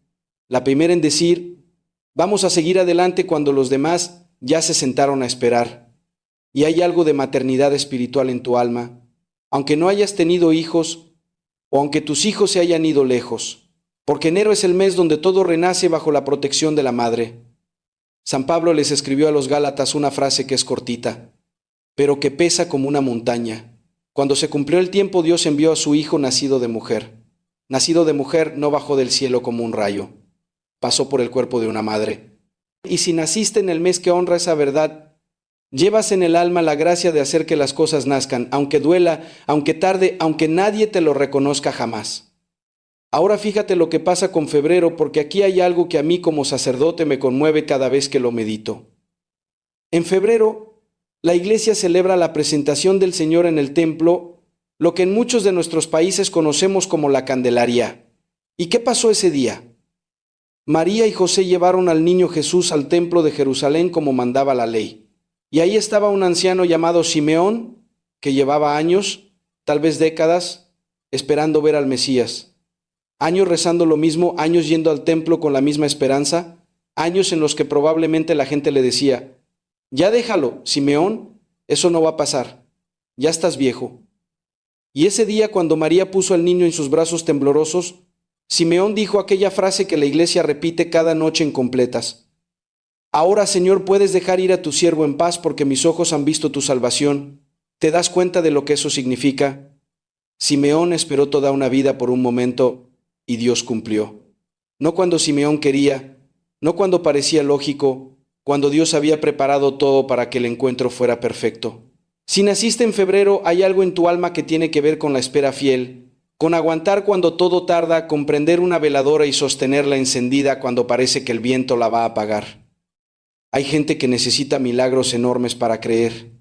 la primera en decir, vamos a seguir adelante cuando los demás ya se sentaron a esperar. Y hay algo de maternidad espiritual en tu alma, aunque no hayas tenido hijos, o aunque tus hijos se hayan ido lejos, porque enero es el mes donde todo renace bajo la protección de la madre. San Pablo les escribió a los Gálatas una frase que es cortita, pero que pesa como una montaña. Cuando se cumplió el tiempo, Dios envió a su Hijo nacido de mujer. Nacido de mujer no bajó del cielo como un rayo, pasó por el cuerpo de una madre. Y si naciste en el mes que honra esa verdad, llevas en el alma la gracia de hacer que las cosas nazcan, aunque duela, aunque tarde, aunque nadie te lo reconozca jamás. Ahora fíjate lo que pasa con febrero, porque aquí hay algo que a mí como sacerdote me conmueve cada vez que lo medito. En febrero, la Iglesia celebra la presentación del Señor en el templo, lo que en muchos de nuestros países conocemos como la Candelaria. ¿Y qué pasó ese día? María y José llevaron al niño Jesús al templo de Jerusalén como mandaba la ley. Y ahí estaba un anciano llamado Simeón, que llevaba años, tal vez décadas, esperando ver al Mesías. Años rezando lo mismo, años yendo al templo con la misma esperanza, años en los que probablemente la gente le decía, ya déjalo, Simeón, eso no va a pasar, ya estás viejo. Y ese día, cuando María puso al niño en sus brazos temblorosos, Simeón dijo aquella frase que la iglesia repite cada noche en completas. Ahora, Señor, puedes dejar ir a tu siervo en paz porque mis ojos han visto tu salvación. ¿Te das cuenta de lo que eso significa? Simeón esperó toda una vida por un momento y Dios cumplió. No cuando Simeón quería, no cuando parecía lógico, cuando Dios había preparado todo para que el encuentro fuera perfecto. Si naciste en febrero, hay algo en tu alma que tiene que ver con la espera fiel, con aguantar cuando todo tarda, con prender una veladora y sostenerla encendida cuando parece que el viento la va a apagar. Hay gente que necesita milagros enormes para creer.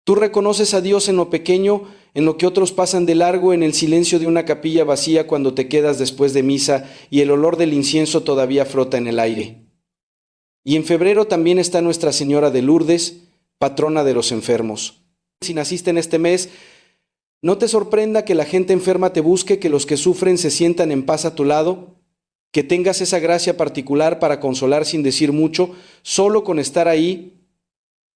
Tú reconoces a Dios en lo pequeño, en lo que otros pasan de largo, en el silencio de una capilla vacía cuando te quedas después de misa y el olor del incienso todavía flota en el aire. Y en febrero también está Nuestra Señora de Lourdes, patrona de los enfermos. Si naciste en este mes, no te sorprenda que la gente enferma te busque, que los que sufren se sientan en paz a tu lado, que tengas esa gracia particular para consolar sin decir mucho, solo con estar ahí,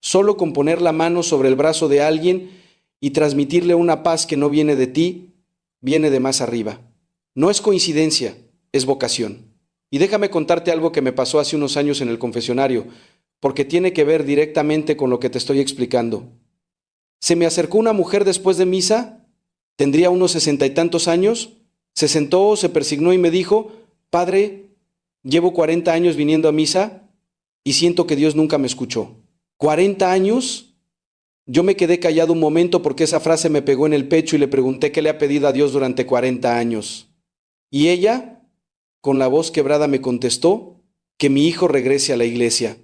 solo con poner la mano sobre el brazo de alguien y transmitirle una paz que no viene de ti, viene de más arriba. No es coincidencia, es vocación. Y déjame contarte algo que me pasó hace unos años en el confesionario, porque tiene que ver directamente con lo que te estoy explicando. Se me acercó una mujer después de misa, tendría unos 60 y tantos años, se sentó, se persignó y me dijo: Padre, llevo 40 años viniendo a misa y siento que Dios nunca me escuchó. ¿40 años? Yo me quedé callado un momento porque esa frase me pegó en el pecho y le pregunté qué le ha pedido a Dios durante 40 años. Y ella, con la voz quebrada, me contestó que mi hijo regrese a la iglesia.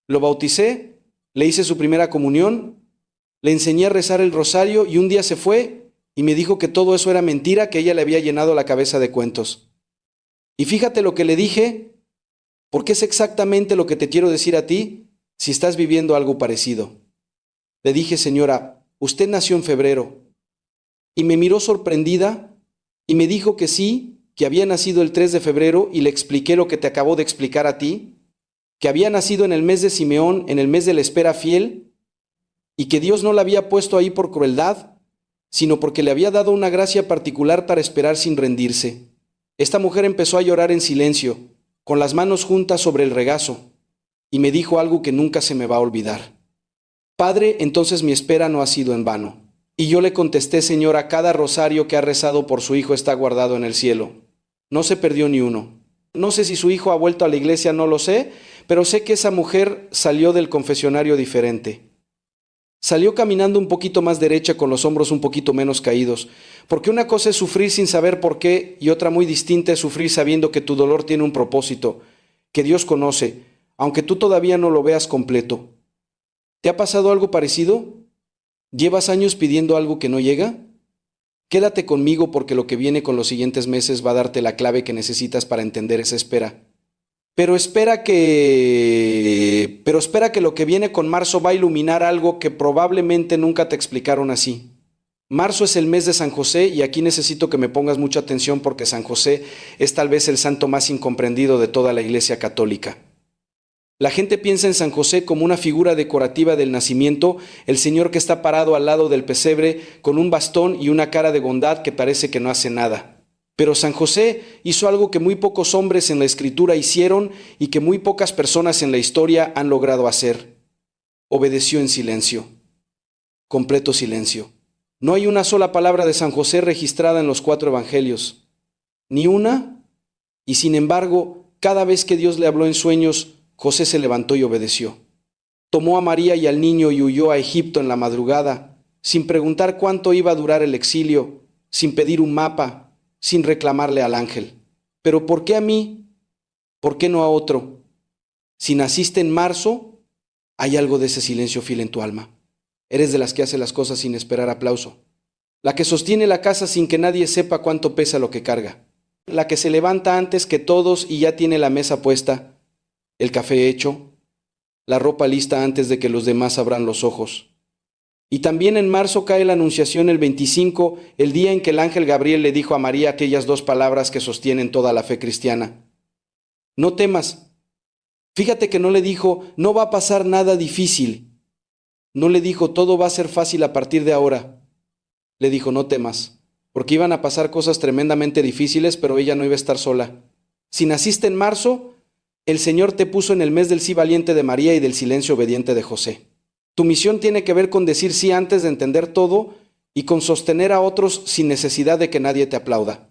Lo bauticé, le hice su primera comunión, le enseñé a rezar el rosario y un día se fue y me dijo que todo eso era mentira, que ella le había llenado la cabeza de cuentos. Y fíjate lo que le dije, porque es exactamente lo que te quiero decir a ti si estás viviendo algo parecido. Le dije: señora, usted nació en febrero. Y me miró sorprendida y me dijo que sí, que había nacido el 3 de febrero y le expliqué lo que te acabo de explicar a ti, que había nacido en el mes de Simeón, en el mes de la espera fiel, y que Dios no la había puesto ahí por crueldad, sino porque le había dado una gracia particular para esperar sin rendirse. Esta mujer empezó a llorar en silencio, con las manos juntas sobre el regazo, y me dijo algo que nunca se me va a olvidar. Padre, entonces mi espera no ha sido en vano. Y yo le contesté: señora, cada rosario que ha rezado por su hijo está guardado en el cielo. No se perdió ni uno. No sé si su hijo ha vuelto a la iglesia, no lo sé, pero sé que esa mujer salió del confesionario diferente. Salió caminando un poquito más derecha, con los hombros un poquito menos caídos, porque una cosa es sufrir sin saber por qué y otra muy distinta es sufrir sabiendo que tu dolor tiene un propósito, que Dios conoce, aunque tú todavía no lo veas completo. ¿Te ha pasado algo parecido? ¿Llevas años pidiendo algo que no llega? Quédate conmigo porque lo que viene con los siguientes meses va a darte la clave que necesitas para entender esa espera. Pero espera que lo que viene con marzo va a iluminar algo que probablemente nunca te explicaron así. Marzo es el mes de San José y aquí necesito que me pongas mucha atención porque San José es tal vez el santo más incomprendido de toda la Iglesia Católica. La gente piensa en San José como una figura decorativa del nacimiento, el señor que está parado al lado del pesebre con un bastón y una cara de bondad que parece que no hace nada. Pero San José hizo algo que muy pocos hombres en la Escritura hicieron y que muy pocas personas en la historia han logrado hacer. Obedeció en silencio, completo silencio. No hay una sola palabra de San José registrada en los 4 evangelios, ni una, y sin embargo, cada vez que Dios le habló en sueños, José se levantó y obedeció. Tomó a María y al niño y huyó a Egipto en la madrugada, sin preguntar cuánto iba a durar el exilio, sin pedir un mapa, sin reclamarle al ángel. ¿Pero por qué a mí? ¿Por qué no a otro? Si naciste en marzo, hay algo de ese silencio fiel en tu alma. Eres de las que hace las cosas sin esperar aplauso. La que sostiene la casa sin que nadie sepa cuánto pesa lo que carga. La que se levanta antes que todos y ya tiene la mesa puesta, el café hecho, la ropa lista antes de que los demás abran los ojos. Y también en marzo cae la Anunciación el 25, el día en que el ángel Gabriel le dijo a María aquellas 2 palabras que sostienen toda la fe cristiana. No temas. Fíjate que no le dijo, no va a pasar nada difícil. No le dijo, todo va a ser fácil a partir de ahora. le dijo, no temas, porque iban a pasar cosas tremendamente difíciles, pero ella no iba a estar sola. Si naciste en marzo, el Señor te puso en el mes del sí valiente de María y del silencio obediente de José. Tu misión tiene que ver con decir sí antes de entender todo y con sostener a otros sin necesidad de que nadie te aplauda.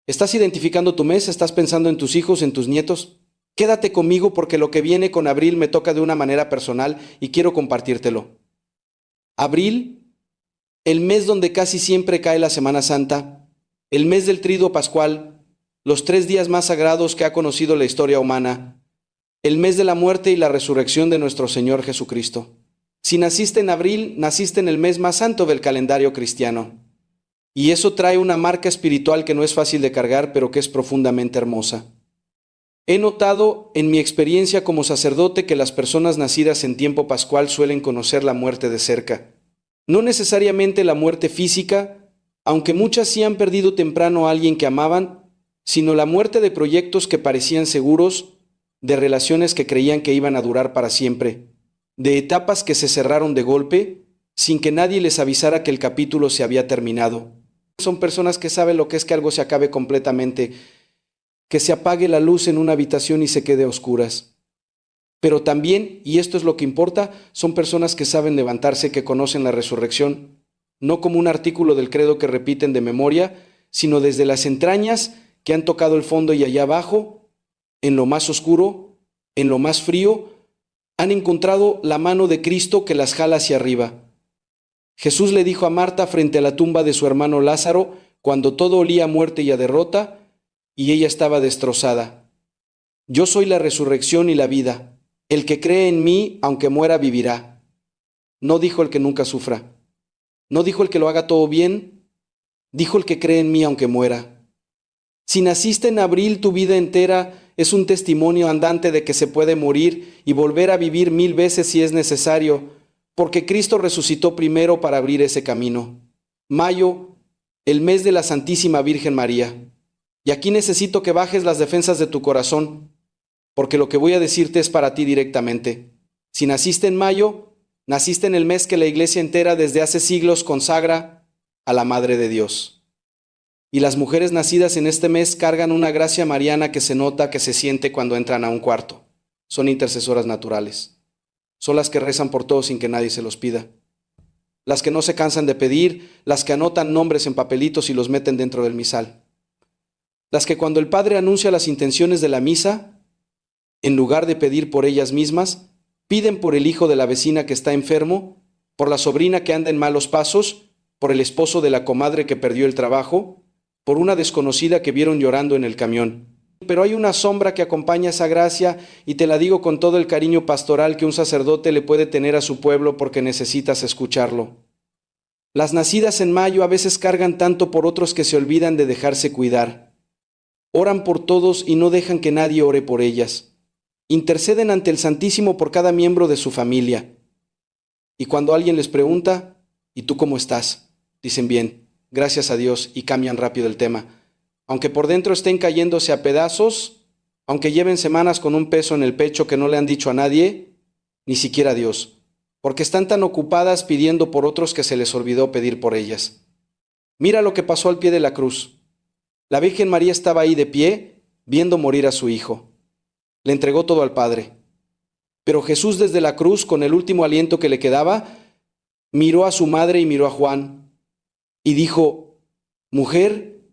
¿Estás identificando tu mes? ¿Estás pensando en tus hijos, en tus nietos? Quédate conmigo porque lo que viene con abril me toca de una manera personal y quiero compartírtelo. Abril, el mes donde casi siempre cae la Semana Santa, el mes del Triduo Pascual, los 3 días más sagrados que ha conocido la historia humana, el mes de la muerte y la resurrección de nuestro Señor Jesucristo. Si naciste en abril, naciste en el mes más santo del calendario cristiano. Y eso trae una marca espiritual que no es fácil de cargar, pero que es profundamente hermosa. He notado en mi experiencia como sacerdote que las personas nacidas en tiempo pascual suelen conocer la muerte de cerca. No necesariamente la muerte física, aunque muchas sí han perdido temprano a alguien que amaban, sino la muerte de proyectos que parecían seguros, de relaciones que creían que iban a durar para siempre, de etapas que se cerraron de golpe, sin que nadie les avisara que el capítulo se había terminado. Son personas que saben lo que es que algo se acabe completamente, que se apague la luz en una habitación y se quede a oscuras. Pero también, y esto es lo que importa, son personas que saben levantarse, que conocen la resurrección, no como un artículo del credo que repiten de memoria, sino desde las entrañas que han tocado el fondo y allá abajo, en lo más oscuro, en lo más frío, han encontrado la mano de Cristo que las jala hacia arriba. Jesús le dijo a Marta frente a la tumba de su hermano Lázaro, cuando todo olía a muerte y a derrota, y ella estaba destrozada: yo soy la resurrección y la vida. El que cree en mí, aunque muera, vivirá. No dijo el que nunca sufra. No dijo el que lo haga todo bien. Dijo el que cree en mí, aunque muera. Si naciste en abril, tu vida entera es un testimonio andante de que se puede morir y volver a vivir 1000 veces si es necesario, porque Cristo resucitó primero para abrir ese camino. Mayo, el mes de la Santísima Virgen María. Y aquí necesito que bajes las defensas de tu corazón, porque lo que voy a decirte es para ti directamente. Si naciste en mayo, naciste en el mes que la Iglesia entera desde hace siglos consagra a la Madre de Dios. Y las mujeres nacidas en este mes cargan una gracia mariana que se nota, que se siente cuando entran a un cuarto. Son intercesoras naturales. Son las que rezan por todos sin que nadie se los pida. Las que no se cansan de pedir, las que anotan nombres en papelitos y los meten dentro del misal. Las que cuando el padre anuncia las intenciones de la misa, en lugar de pedir por ellas mismas, piden por el hijo de la vecina que está enfermo, por la sobrina que anda en malos pasos, por el esposo de la comadre que perdió el trabajo, por una desconocida que vieron llorando en el camión. Pero hay una sombra que acompaña esa gracia, y te la digo con todo el cariño pastoral que un sacerdote le puede tener a su pueblo porque necesitas escucharlo. Las nacidas en mayo a veces cargan tanto por otros que se olvidan de dejarse cuidar. Oran por todos y no dejan que nadie ore por ellas. Interceden ante el Santísimo por cada miembro de su familia. Y cuando alguien les pregunta, ¿y tú cómo estás?, dicen bien, gracias a Dios, y cambian rápido el tema. Aunque por dentro estén cayéndose a pedazos, aunque lleven semanas con un peso en el pecho que no le han dicho a nadie, ni siquiera a Dios, porque están tan ocupadas pidiendo por otros que se les olvidó pedir por ellas. Mira lo que pasó al pie de la cruz. La Virgen María estaba ahí de pie, viendo morir a su hijo. Le entregó todo al Padre. Pero Jesús desde la cruz, con el último aliento que le quedaba, miró a su madre y miró a Juan y dijo: mujer,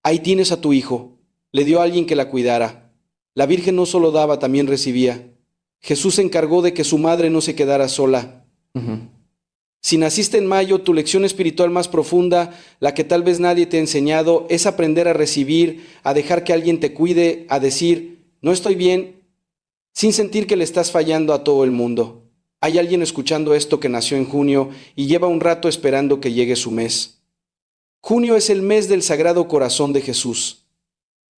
ahí tienes a tu hijo. Le dio a alguien que la cuidara. La Virgen no solo daba, también recibía. Jesús se encargó de que su madre no se quedara sola. Si naciste en mayo, tu lección espiritual más profunda, la que tal vez nadie te ha enseñado, es aprender a recibir, a dejar que alguien te cuide, a decir: no estoy bien, sin sentir que le estás fallando a todo el mundo. Hay alguien escuchando esto que nació en junio y lleva un rato esperando que llegue su mes. Junio es el mes del Sagrado Corazón de Jesús.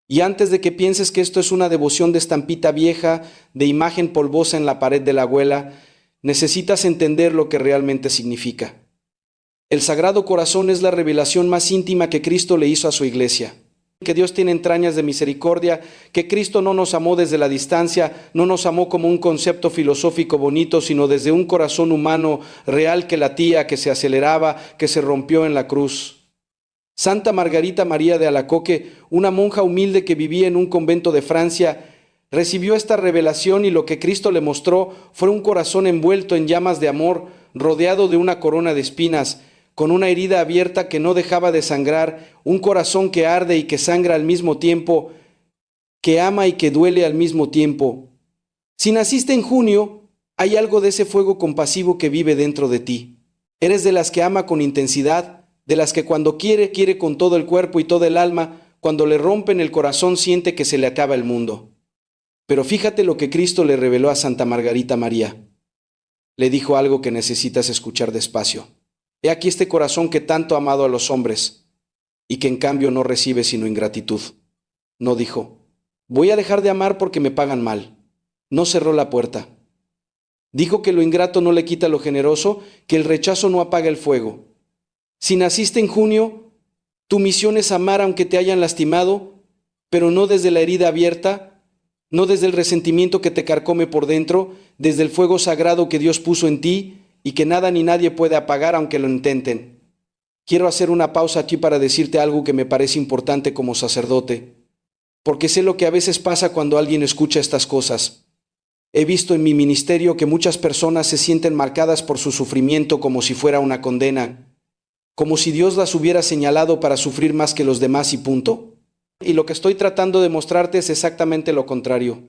Y antes de que pienses que esto es una devoción de estampita vieja, de imagen polvosa en la pared de la abuela, necesitas entender lo que realmente significa. El Sagrado Corazón es la revelación más íntima que Cristo le hizo a su iglesia. que Dios tiene entrañas de misericordia, que Cristo no nos amó desde la distancia, no nos amó como un concepto filosófico bonito, sino desde un corazón humano real que latía, que se aceleraba, que se rompió en la cruz. Santa Margarita María de Alacoque, una monja humilde que vivía en un convento de Francia, recibió esta revelación y lo que Cristo le mostró fue un corazón envuelto en llamas de amor, rodeado de una corona de espinas, con una herida abierta que no dejaba de sangrar, un corazón que arde y que sangra al mismo tiempo, que ama y que duele al mismo tiempo. Si naciste en junio, hay algo de ese fuego compasivo que vive dentro de ti. Eres de las que ama con intensidad, de las que cuando quiere, quiere con todo el cuerpo y todo el alma, cuando le rompen el corazón siente que se le acaba el mundo. Pero fíjate lo que Cristo le reveló a Santa Margarita María. Le dijo algo que necesitas escuchar despacio. He aquí este corazón que tanto ha amado a los hombres y que en cambio no recibe sino ingratitud. No dijo, voy a dejar de amar porque me pagan mal. No cerró la puerta. Dijo que lo ingrato no le quita lo generoso, que el rechazo no apaga el fuego. Si naciste en junio, tu misión es amar aunque te hayan lastimado, pero no desde la herida abierta, no desde el resentimiento que te carcome por dentro, desde el fuego sagrado que Dios puso en ti y que nada ni nadie puede apagar aunque lo intenten. Quiero hacer una pausa aquí para decirte algo que me parece importante como sacerdote, porque sé lo que a veces pasa cuando alguien escucha estas cosas. He visto en mi ministerio que muchas personas se sienten marcadas por su sufrimiento como si fuera una condena, como si Dios las hubiera señalado para sufrir más que los demás y punto. Y lo que estoy tratando de mostrarte es exactamente lo contrario.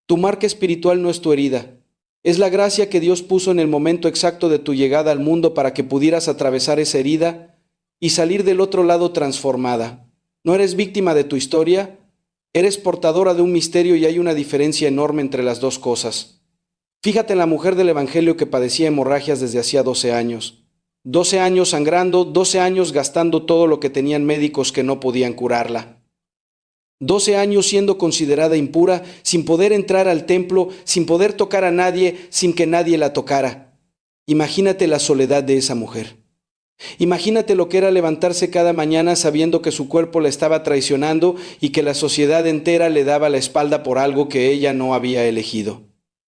Tu marca espiritual no es tu herida. Es la gracia que Dios puso en el momento exacto de tu llegada al mundo para que pudieras atravesar esa herida y salir del otro lado transformada. No eres víctima de tu historia, eres portadora de un misterio y hay una diferencia enorme entre las dos cosas. Fíjate en la mujer del Evangelio que padecía hemorragias desde hacía 12 años. 12 años sangrando, 12 años gastando todo lo que tenían médicos que no podían curarla. 12 años siendo considerada impura, sin poder entrar al templo, sin poder tocar a nadie, sin que nadie la tocara. Imagínate la soledad de esa mujer. Imagínate lo que era levantarse cada mañana sabiendo que su cuerpo la estaba traicionando y que la sociedad entera le daba la espalda por algo que ella no había elegido.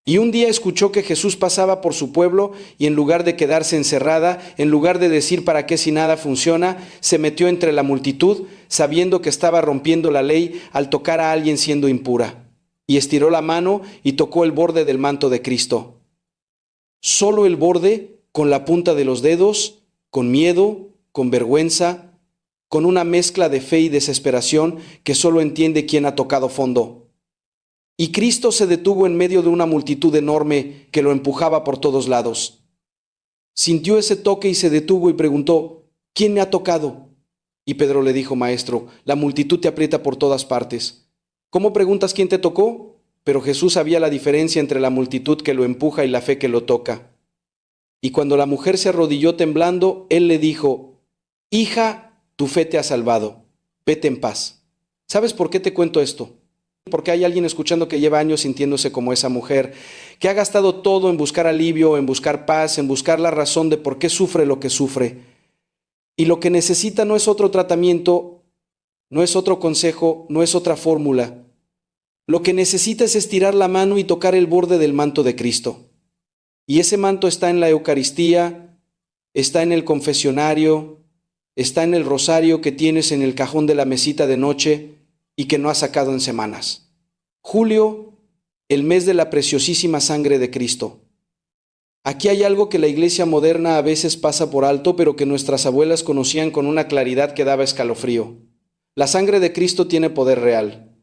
Y un día escuchó que Jesús pasaba por su pueblo y en lugar de quedarse encerrada, en lugar de decir para qué si nada funciona, se metió entre la multitud, sabiendo que estaba rompiendo la ley al tocar a alguien siendo impura. Y estiró la mano y tocó el borde del manto de Cristo. Solo el borde, con la punta de los dedos, con miedo, con vergüenza, con una mezcla de fe y desesperación que solo entiende quien ha tocado fondo. Y Cristo se detuvo en medio de una multitud enorme que lo empujaba por todos lados. Sintió ese toque y se detuvo y preguntó, ¿quién me ha tocado? Y Pedro le dijo, Maestro, la multitud te aprieta por todas partes. ¿Cómo preguntas quién te tocó? Pero Jesús sabía la diferencia entre la multitud que lo empuja y la fe que lo toca. Y cuando la mujer se arrodilló temblando, él le dijo, Hija, tu fe te ha salvado, vete en paz. ¿Sabes por qué te cuento esto? Porque hay alguien escuchando que lleva años sintiéndose como esa mujer, que ha gastado todo en buscar alivio, en buscar paz, en buscar la razón de por qué sufre lo que sufre. Y lo que necesita no es otro tratamiento, no es otro consejo, no es otra fórmula. Lo que necesita es estirar la mano y tocar el borde del manto de Cristo. Y ese manto está en la Eucaristía, está en el confesionario, está en el rosario que tienes en el cajón de la mesita de noche y que no has sacado en semanas. Julio, el mes de la preciosísima sangre de Cristo. Aquí hay algo que la iglesia moderna a veces pasa por alto, pero que nuestras abuelas conocían con una claridad que daba escalofrío. La sangre de Cristo tiene poder real.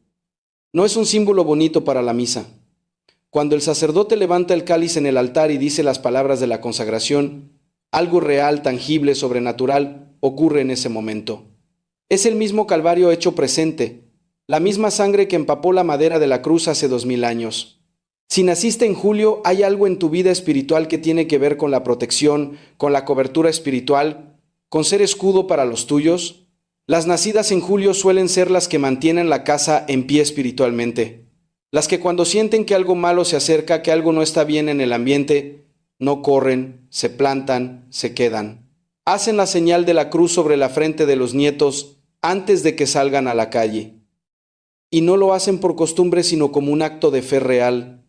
No es un símbolo bonito para la misa. Cuando el sacerdote levanta el cáliz en el altar y dice las palabras de la consagración, algo real, tangible, sobrenatural ocurre en ese momento. Es el mismo Calvario hecho presente, la misma sangre que empapó la madera de la cruz hace 2000 años. Si naciste en julio, hay algo en tu vida espiritual que tiene que ver con la protección, con la cobertura espiritual, con ser escudo para los tuyos. Las nacidas en julio suelen ser las que mantienen la casa en pie espiritualmente. Las que cuando sienten que algo malo se acerca, que algo no está bien en el ambiente, no corren, se plantan, se quedan. Hacen la señal de la cruz sobre la frente de los nietos antes de que salgan a la calle. Y no lo hacen por costumbre, sino como un acto de fe real,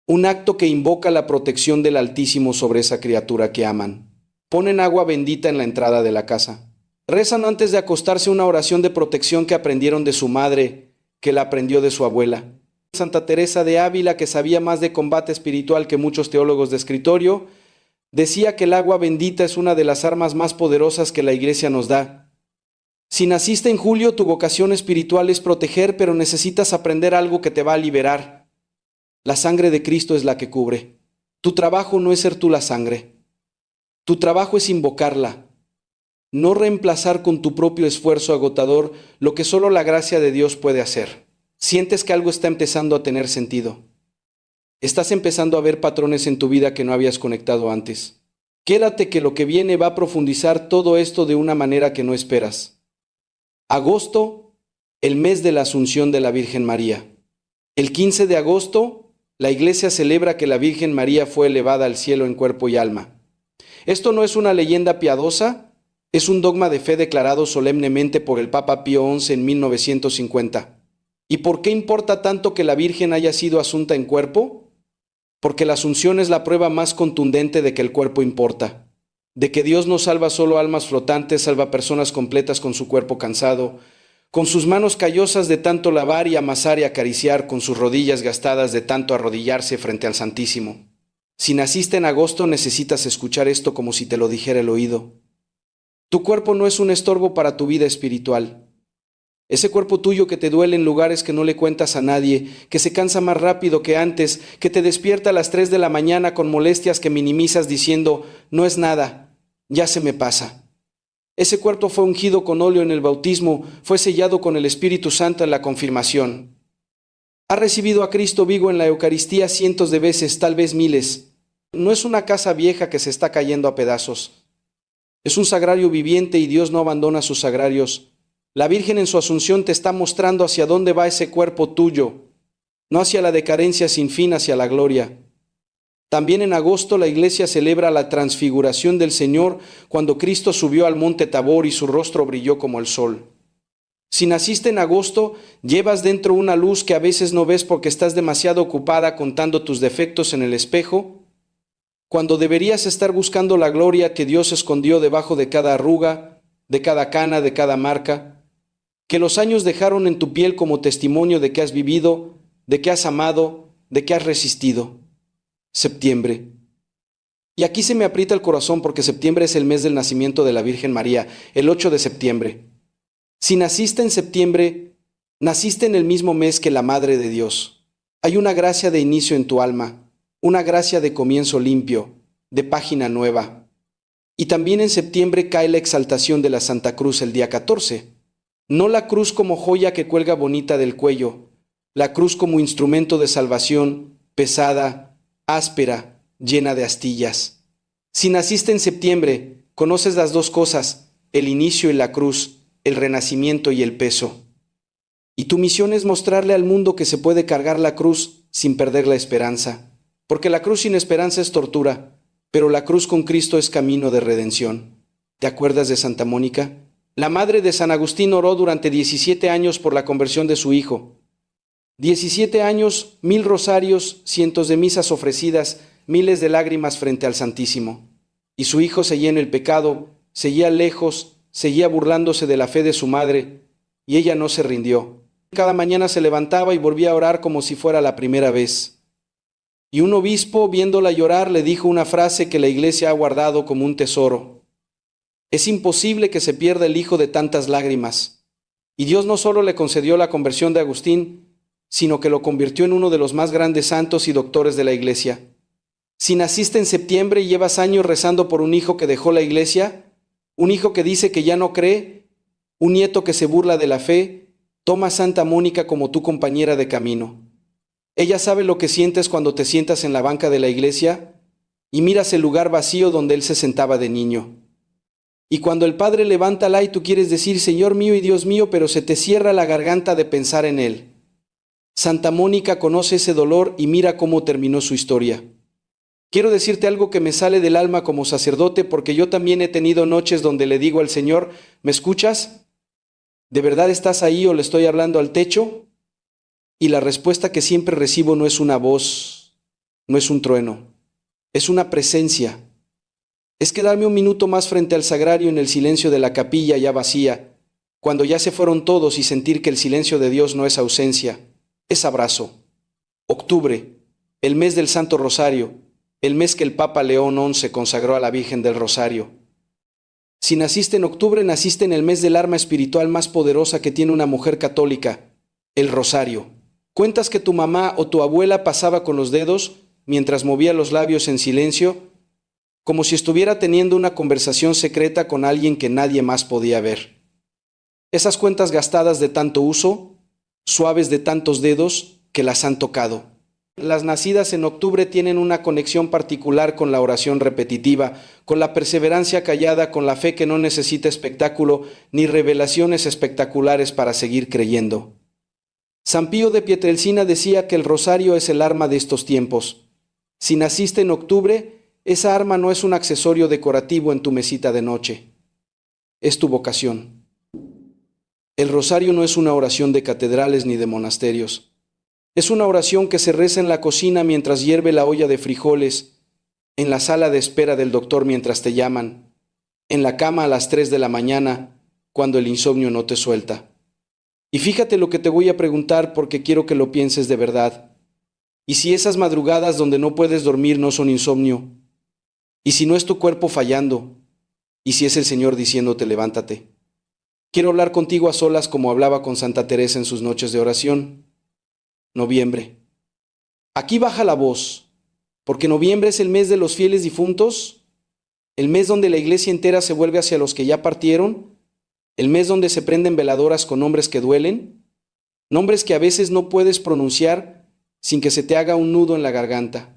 un acto que invoca la protección del Altísimo sobre esa criatura que aman. Ponen agua bendita en la entrada de la casa. Rezan antes de acostarse una oración de protección que aprendieron de su madre, que la aprendió de su abuela. Santa Teresa de Ávila, que sabía más de combate espiritual que muchos teólogos de escritorio, decía que el agua bendita es una de las armas más poderosas que la Iglesia nos da. Si naciste en julio, tu vocación espiritual es proteger, pero necesitas aprender algo que te va a liberar. La sangre de Cristo es la que cubre. Tu trabajo no es ser tú la sangre. Tu trabajo es invocarla, no reemplazar con tu propio esfuerzo agotador lo que solo la gracia de Dios puede hacer. Sientes que algo está empezando a tener sentido. Estás empezando a ver patrones en tu vida que no habías conectado antes. Quédate, que lo que viene va a profundizar todo esto de una manera que no esperas. Agosto, el mes de la Asunción de la Virgen María. El 15 de agosto, la Iglesia celebra que la Virgen María fue elevada al cielo en cuerpo y alma. Esto no es una leyenda piadosa, es un dogma de fe declarado solemnemente por el Papa Pío XI en 1950. ¿Y por qué importa tanto que la Virgen haya sido asunta en cuerpo? Porque la Asunción es la prueba más contundente de que el cuerpo importa, de que Dios no salva solo almas flotantes, salva personas completas con su cuerpo cansado, con sus manos callosas de tanto lavar y amasar y acariciar, con sus rodillas gastadas de tanto arrodillarse frente al Santísimo. Si naciste en agosto, necesitas escuchar esto como si te lo dijera el oído. Tu cuerpo no es un estorbo para tu vida espiritual. Ese cuerpo tuyo que te duele en lugares que no le cuentas a nadie, que se cansa más rápido que antes, que te despierta a las 3 de la mañana con molestias que minimizas diciendo, no es nada, ya se me pasa. Ese cuerpo fue ungido con óleo en el bautismo, fue sellado con el Espíritu Santo en la confirmación. Ha recibido a Cristo vivo en la Eucaristía cientos de veces, tal vez miles. No es una casa vieja que se está cayendo a pedazos. Es un sagrario viviente y Dios no abandona sus sagrarios. La Virgen en su Asunción te está mostrando hacia dónde va ese cuerpo tuyo, no hacia la decadencia sin fin, hacia la gloria. También en agosto la Iglesia celebra la transfiguración del Señor cuando Cristo subió al monte Tabor y su rostro brilló como el sol. Si naciste en agosto, llevas dentro una luz que a veces no ves porque estás demasiado ocupada contando tus defectos en el espejo, cuando deberías estar buscando la gloria que Dios escondió debajo de cada arruga, de cada cana, de cada marca, que los años dejaron en tu piel como testimonio de que has vivido, de que has amado, de que has resistido. Septiembre. Y aquí se me aprieta el corazón porque septiembre es el mes del nacimiento de la Virgen María, el 8 de septiembre. Si naciste en septiembre, naciste en el mismo mes que la Madre de Dios. Hay una gracia de inicio en tu alma, una gracia de comienzo limpio, de página nueva. Y también en septiembre cae la exaltación de la Santa Cruz el día 14. No la cruz como joya que cuelga bonita del cuello, la cruz como instrumento de salvación, pesada, áspera, llena de astillas. Si naciste en septiembre, conoces las dos cosas, el inicio y la cruz, el renacimiento y el peso. Y tu misión es mostrarle al mundo que se puede cargar la cruz sin perder la esperanza. Porque la cruz sin esperanza es tortura, pero la cruz con Cristo es camino de redención. ¿Te acuerdas de Santa Mónica? La madre de San Agustín oró durante 17 años por la conversión de su hijo. 17 años, 1000 rosarios, cientos de misas ofrecidas, miles de lágrimas frente al Santísimo. Y su hijo seguía en el pecado, seguía lejos, seguía burlándose de la fe de su madre, y ella no se rindió. Cada mañana se levantaba y volvía a orar como si fuera la primera vez. Y un obispo, viéndola llorar, le dijo una frase que la Iglesia ha guardado como un tesoro. Es imposible que se pierda el hijo de tantas lágrimas. Y Dios no solo le concedió la conversión de Agustín, sino que lo convirtió en uno de los más grandes santos y doctores de la Iglesia. Si naciste en septiembre y llevas años rezando por un hijo que dejó la Iglesia, un hijo que dice que ya no cree, un nieto que se burla de la fe, toma a Santa Mónica como tu compañera de camino. Ella sabe lo que sientes cuando te sientas en la banca de la iglesia y miras el lugar vacío donde él se sentaba de niño. Y cuando el Padre levanta la y tú quieres decir, Señor mío y Dios mío, pero se te cierra la garganta de pensar en él. Santa Mónica conoce ese dolor y mira cómo terminó su historia. Quiero decirte algo que me sale del alma como sacerdote, porque yo también he tenido noches donde le digo al Señor, ¿me escuchas? ¿De verdad estás ahí o le estoy hablando al techo? Y la respuesta que siempre recibo no es una voz, no es un trueno, es una presencia. Es quedarme un minuto más frente al sagrario en el silencio de la capilla ya vacía, cuando ya se fueron todos y sentir que el silencio de Dios no es ausencia, es abrazo. Octubre, el mes del Santo Rosario, el mes que el Papa León XI consagró a la Virgen del Rosario. Si naciste en octubre, naciste en el mes del arma espiritual más poderosa que tiene una mujer católica, el rosario. Cuentas que tu mamá o tu abuela pasaba con los dedos mientras movía los labios en silencio, como si estuviera teniendo una conversación secreta con alguien que nadie más podía ver. Esas cuentas gastadas de tanto uso, suaves de tantos dedos que las han tocado. Las nacidas en octubre tienen una conexión particular con la oración repetitiva, con la perseverancia callada, con la fe que no necesita espectáculo ni revelaciones espectaculares para seguir creyendo. San Pío de Pietrelcina decía que el rosario es el arma de estos tiempos. Si naciste en octubre, esa arma no es un accesorio decorativo en tu mesita de noche. Es tu vocación. El rosario no es una oración de catedrales ni de monasterios. Es una oración que se reza en la cocina mientras hierve la olla de frijoles, en la sala de espera del doctor mientras te llaman, en la cama a las 3 de la mañana, cuando el insomnio no te suelta. Y fíjate lo que te voy a preguntar porque quiero que lo pienses de verdad. ¿Y si esas madrugadas donde no puedes dormir no son insomnio? ¿Y si no es tu cuerpo fallando? ¿Y si es el Señor diciéndote levántate? Quiero hablar contigo a solas como hablaba con Santa Teresa en sus noches de oración. Noviembre. Aquí baja la voz, porque noviembre es el mes de los fieles difuntos, el mes donde la iglesia entera se vuelve hacia los que ya partieron, el mes donde se prenden veladoras con nombres que duelen, nombres que a veces no puedes pronunciar sin que se te haga un nudo en la garganta.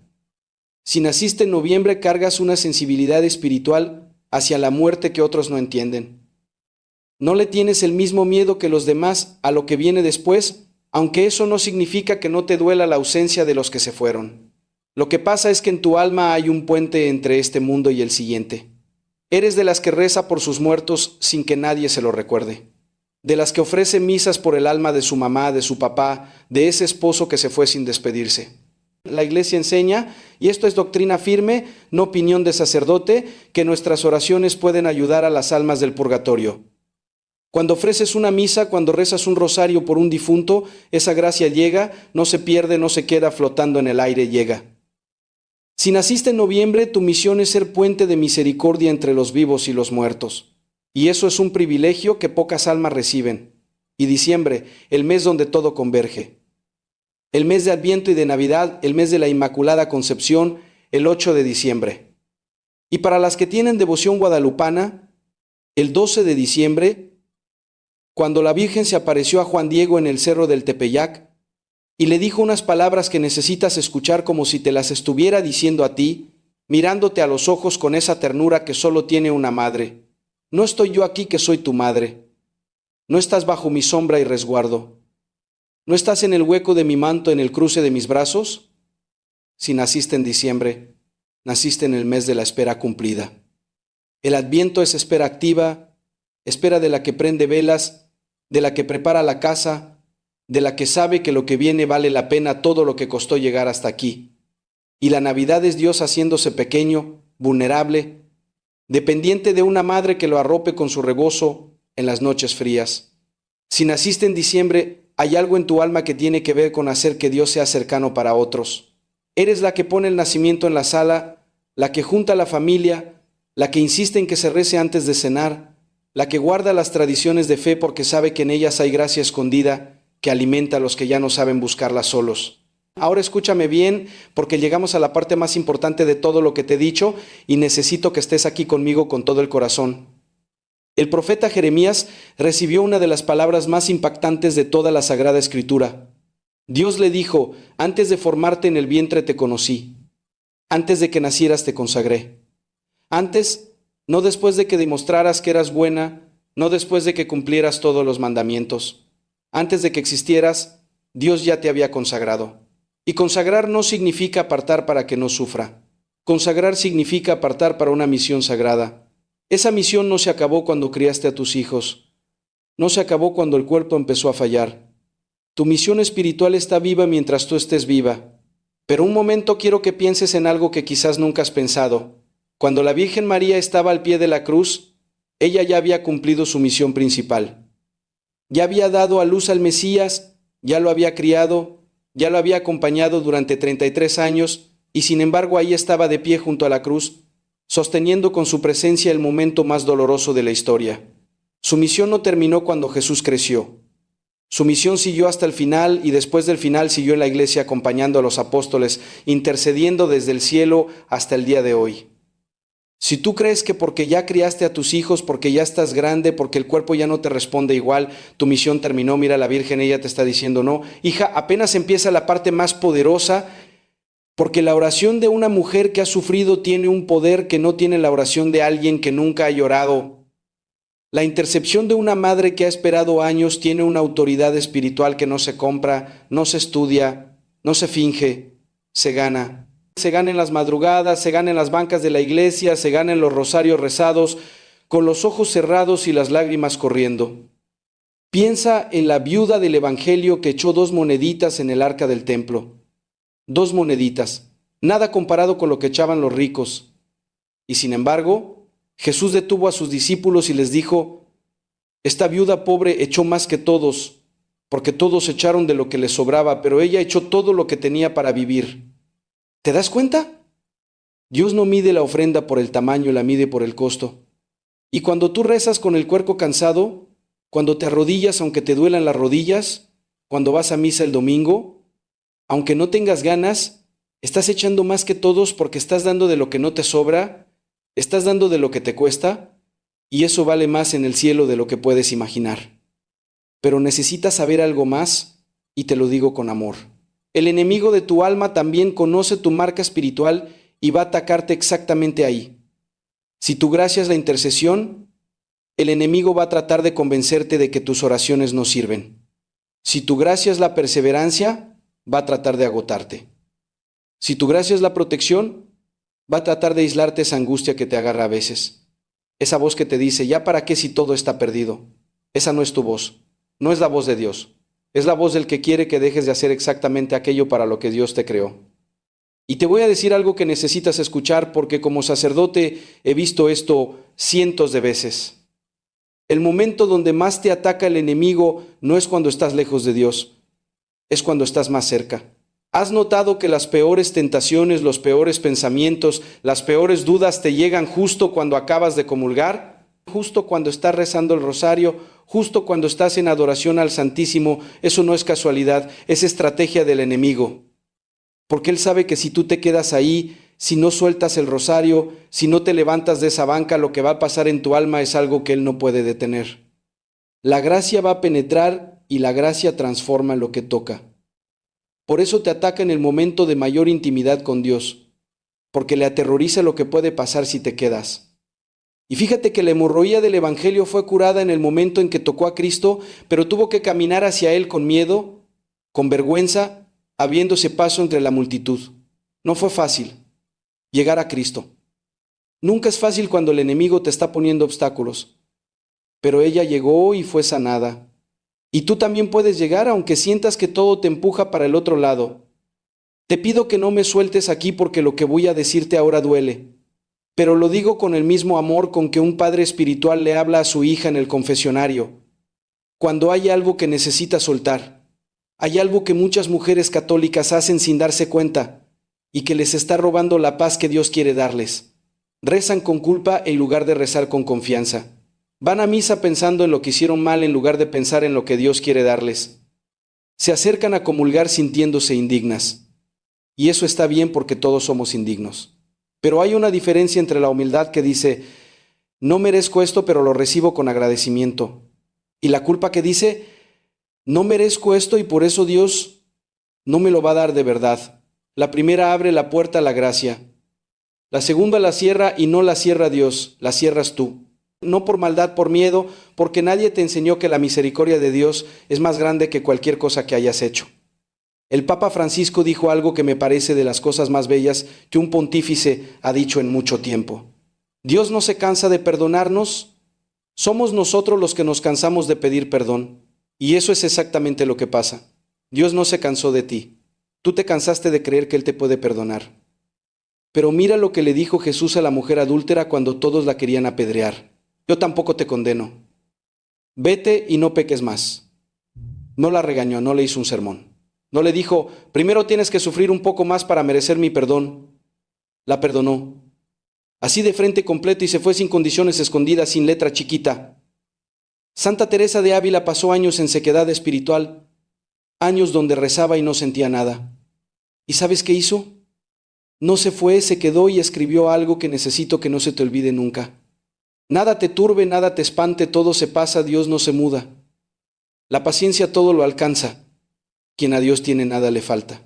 Si naciste en noviembre, cargas una sensibilidad espiritual hacia la muerte que otros no entienden. No le tienes el mismo miedo que los demás a lo que viene después, aunque eso no significa que no te duela la ausencia de los que se fueron. Lo que pasa es que en tu alma hay un puente entre este mundo y el siguiente. Eres de las que reza por sus muertos sin que nadie se lo recuerde. De las que ofrece misas por el alma de su mamá, de su papá, de ese esposo que se fue sin despedirse. La Iglesia enseña, y esto es doctrina firme, no opinión de sacerdote, que nuestras oraciones pueden ayudar a las almas del purgatorio. Cuando ofreces una misa, cuando rezas un rosario por un difunto, esa gracia llega, no se pierde, no se queda flotando en el aire, llega. Si naciste en noviembre, tu misión es ser puente de misericordia entre los vivos y los muertos. Y eso es un privilegio que pocas almas reciben. Y diciembre, el mes donde todo converge. El mes de Adviento y de Navidad, el mes de la Inmaculada Concepción, el 8 de diciembre. Y para las que tienen devoción guadalupana, el 12 de diciembre, cuando la Virgen se apareció a Juan Diego en el cerro del Tepeyac y le dijo unas palabras que necesitas escuchar como si te las estuviera diciendo a ti, mirándote a los ojos con esa ternura que solo tiene una madre. No estoy yo aquí que soy tu madre. No estás bajo mi sombra y resguardo. ¿No estás en el hueco de mi manto en el cruce de mis brazos? Si naciste en diciembre, naciste en el mes de la espera cumplida. El Adviento es espera activa, espera de la que prende velas, de la que prepara la casa, de la que sabe que lo que viene vale la pena todo lo que costó llegar hasta aquí. Y la Navidad es Dios haciéndose pequeño, vulnerable, dependiente de una madre que lo arrope con su rebozo en las noches frías. Si naciste en diciembre, hay algo en tu alma que tiene que ver con hacer que Dios sea cercano para otros. Eres la que pone el nacimiento en la sala, la que junta a la familia, la que insiste en que se rece antes de cenar, la que guarda las tradiciones de fe porque sabe que en ellas hay gracia escondida que alimenta a los que ya no saben buscarla solos. Ahora escúchame bien, porque llegamos a la parte más importante de todo lo que te he dicho y necesito que estés aquí conmigo con todo el corazón. El profeta Jeremías recibió una de las palabras más impactantes de toda la Sagrada Escritura. Dios le dijo: antes de formarte en el vientre te conocí, antes de que nacieras te consagré. Antes, no después de que demostraras que eras buena, no después de que cumplieras todos los mandamientos. Antes de que existieras, Dios ya te había consagrado. Y consagrar no significa apartar para que no sufra. Consagrar significa apartar para una misión sagrada. Esa misión no se acabó cuando criaste a tus hijos. No se acabó cuando el cuerpo empezó a fallar. Tu misión espiritual está viva mientras tú estés viva. Pero un momento quiero que pienses en algo que quizás nunca has pensado. Cuando la Virgen María estaba al pie de la cruz, ella ya había cumplido su misión principal. Ya había dado a luz al Mesías, ya lo había criado, ya lo había acompañado durante 33 años, y sin embargo ahí estaba de pie junto a la cruz, sosteniendo con su presencia el momento más doloroso de la historia. Su misión no terminó cuando Jesús creció. Su misión siguió hasta el final y después del final siguió en la iglesia acompañando a los apóstoles, intercediendo desde el cielo hasta el día de hoy. Si tú crees que porque ya criaste a tus hijos, porque ya estás grande, porque el cuerpo ya no te responde igual, tu misión terminó, mira la Virgen, ella te está diciendo no. Hija, apenas empieza la parte más poderosa, porque la oración de una mujer que ha sufrido tiene un poder que no tiene la oración de alguien que nunca ha llorado. La intercesión de una madre que ha esperado años tiene una autoridad espiritual que no se compra, no se estudia, no se finge, se gana. Se gana en las madrugadas, se gana en las bancas de la iglesia, se gana en los rosarios rezados, con los ojos cerrados y las lágrimas corriendo. Piensa en la viuda del Evangelio que echó 2 moneditas en el arca del templo. 2 moneditas, nada comparado con lo que echaban los ricos. Y sin embargo, Jesús detuvo a sus discípulos y les dijo: esta viuda pobre echó más que todos, porque todos echaron de lo que les sobraba, pero ella echó todo lo que tenía para vivir. ¿Te das cuenta? Dios no mide la ofrenda por el tamaño, la mide por el costo. Y cuando tú rezas con el cuerpo cansado, cuando te arrodillas aunque te duelan las rodillas, cuando vas a misa el domingo, aunque no tengas ganas, estás echando más que todos porque estás dando de lo que no te sobra, estás dando de lo que te cuesta, y eso vale más en el cielo de lo que puedes imaginar. Pero necesitas saber algo más, y te lo digo con amor. El enemigo de tu alma también conoce tu marca espiritual y va a atacarte exactamente ahí. Si tu gracia es la intercesión, el enemigo va a tratar de convencerte de que tus oraciones no sirven. Si tu gracia es la perseverancia, va a tratar de agotarte. Si tu gracia es la protección, va a tratar de aislarte esa angustia que te agarra a veces. Esa voz que te dice, ¿ya para qué si todo está perdido? Esa no es tu voz, no es la voz de Dios. Es la voz del que quiere que dejes de hacer exactamente aquello para lo que Dios te creó. Y te voy a decir algo que necesitas escuchar porque como sacerdote he visto esto cientos de veces. El momento donde más te ataca el enemigo no es cuando estás lejos de Dios, es cuando estás más cerca. ¿Has notado que las peores tentaciones, los peores pensamientos, las peores dudas te llegan justo cuando acabas de comulgar? Justo cuando estás rezando el rosario, justo cuando estás en adoración al Santísimo. Eso no es casualidad, es estrategia del enemigo. Porque él sabe que si tú te quedas ahí, si no sueltas el rosario, si no te levantas de esa banca, lo que va a pasar en tu alma es algo que él no puede detener. La gracia va a penetrar y la gracia transforma lo que toca. Por eso te ataca en el momento de mayor intimidad con Dios, porque le aterroriza lo que puede pasar si te quedas. Y fíjate que la hemorroía del Evangelio fue curada en el momento en que tocó a Cristo, pero tuvo que caminar hacia Él con miedo, con vergüenza, abriéndose paso entre la multitud. No fue fácil llegar a Cristo. Nunca es fácil cuando el enemigo te está poniendo obstáculos, pero ella llegó y fue sanada. Y tú también puedes llegar aunque sientas que todo te empuja para el otro lado. Te pido que no me sueltes aquí porque lo que voy a decirte ahora duele. Pero lo digo con el mismo amor con que un padre espiritual le habla a su hija en el confesionario. Cuando hay algo que necesita soltar, hay algo que muchas mujeres católicas hacen sin darse cuenta y que les está robando la paz que Dios quiere darles. Rezan con culpa en lugar de rezar con confianza. Van a misa pensando en lo que hicieron mal en lugar de pensar en lo que Dios quiere darles. Se acercan a comulgar sintiéndose indignas. Y eso está bien porque todos somos indignos. Pero hay una diferencia entre la humildad que dice, no merezco esto, pero lo recibo con agradecimiento. Y la culpa que dice, no merezco esto y por eso Dios no me lo va a dar de verdad. La primera abre la puerta a la gracia. La segunda la cierra y no la cierra Dios, la cierras tú. No por maldad, por miedo, porque nadie te enseñó que la misericordia de Dios es más grande que cualquier cosa que hayas hecho. El Papa Francisco dijo algo que me parece de las cosas más bellas que un pontífice ha dicho en mucho tiempo. Dios no se cansa de perdonarnos Somos nosotros los que nos cansamos de pedir perdón. Y eso es exactamente lo que pasa. Dios no se cansó de ti. Tú te cansaste de creer que Él te puede perdonar. Pero mira lo que le dijo Jesús a la mujer adúltera cuando todos la querían apedrear. Yo tampoco te condeno. Vete y no peques más. No la regañó, no le hizo un sermón. No le dijo, primero tienes que sufrir un poco más para merecer mi perdón. La perdonó. Así de frente completo y se fue sin condiciones, escondida, sin letra chiquita. Santa Teresa de Ávila pasó años en sequedad espiritual, años donde rezaba y no sentía nada. ¿Y sabes qué hizo? No se fue, se quedó y escribió algo que necesito que no se te olvide nunca. Nada te turbe, nada te espante, todo se pasa, Dios no se muda. La paciencia todo lo alcanza. Quien a Dios tiene nada le falta.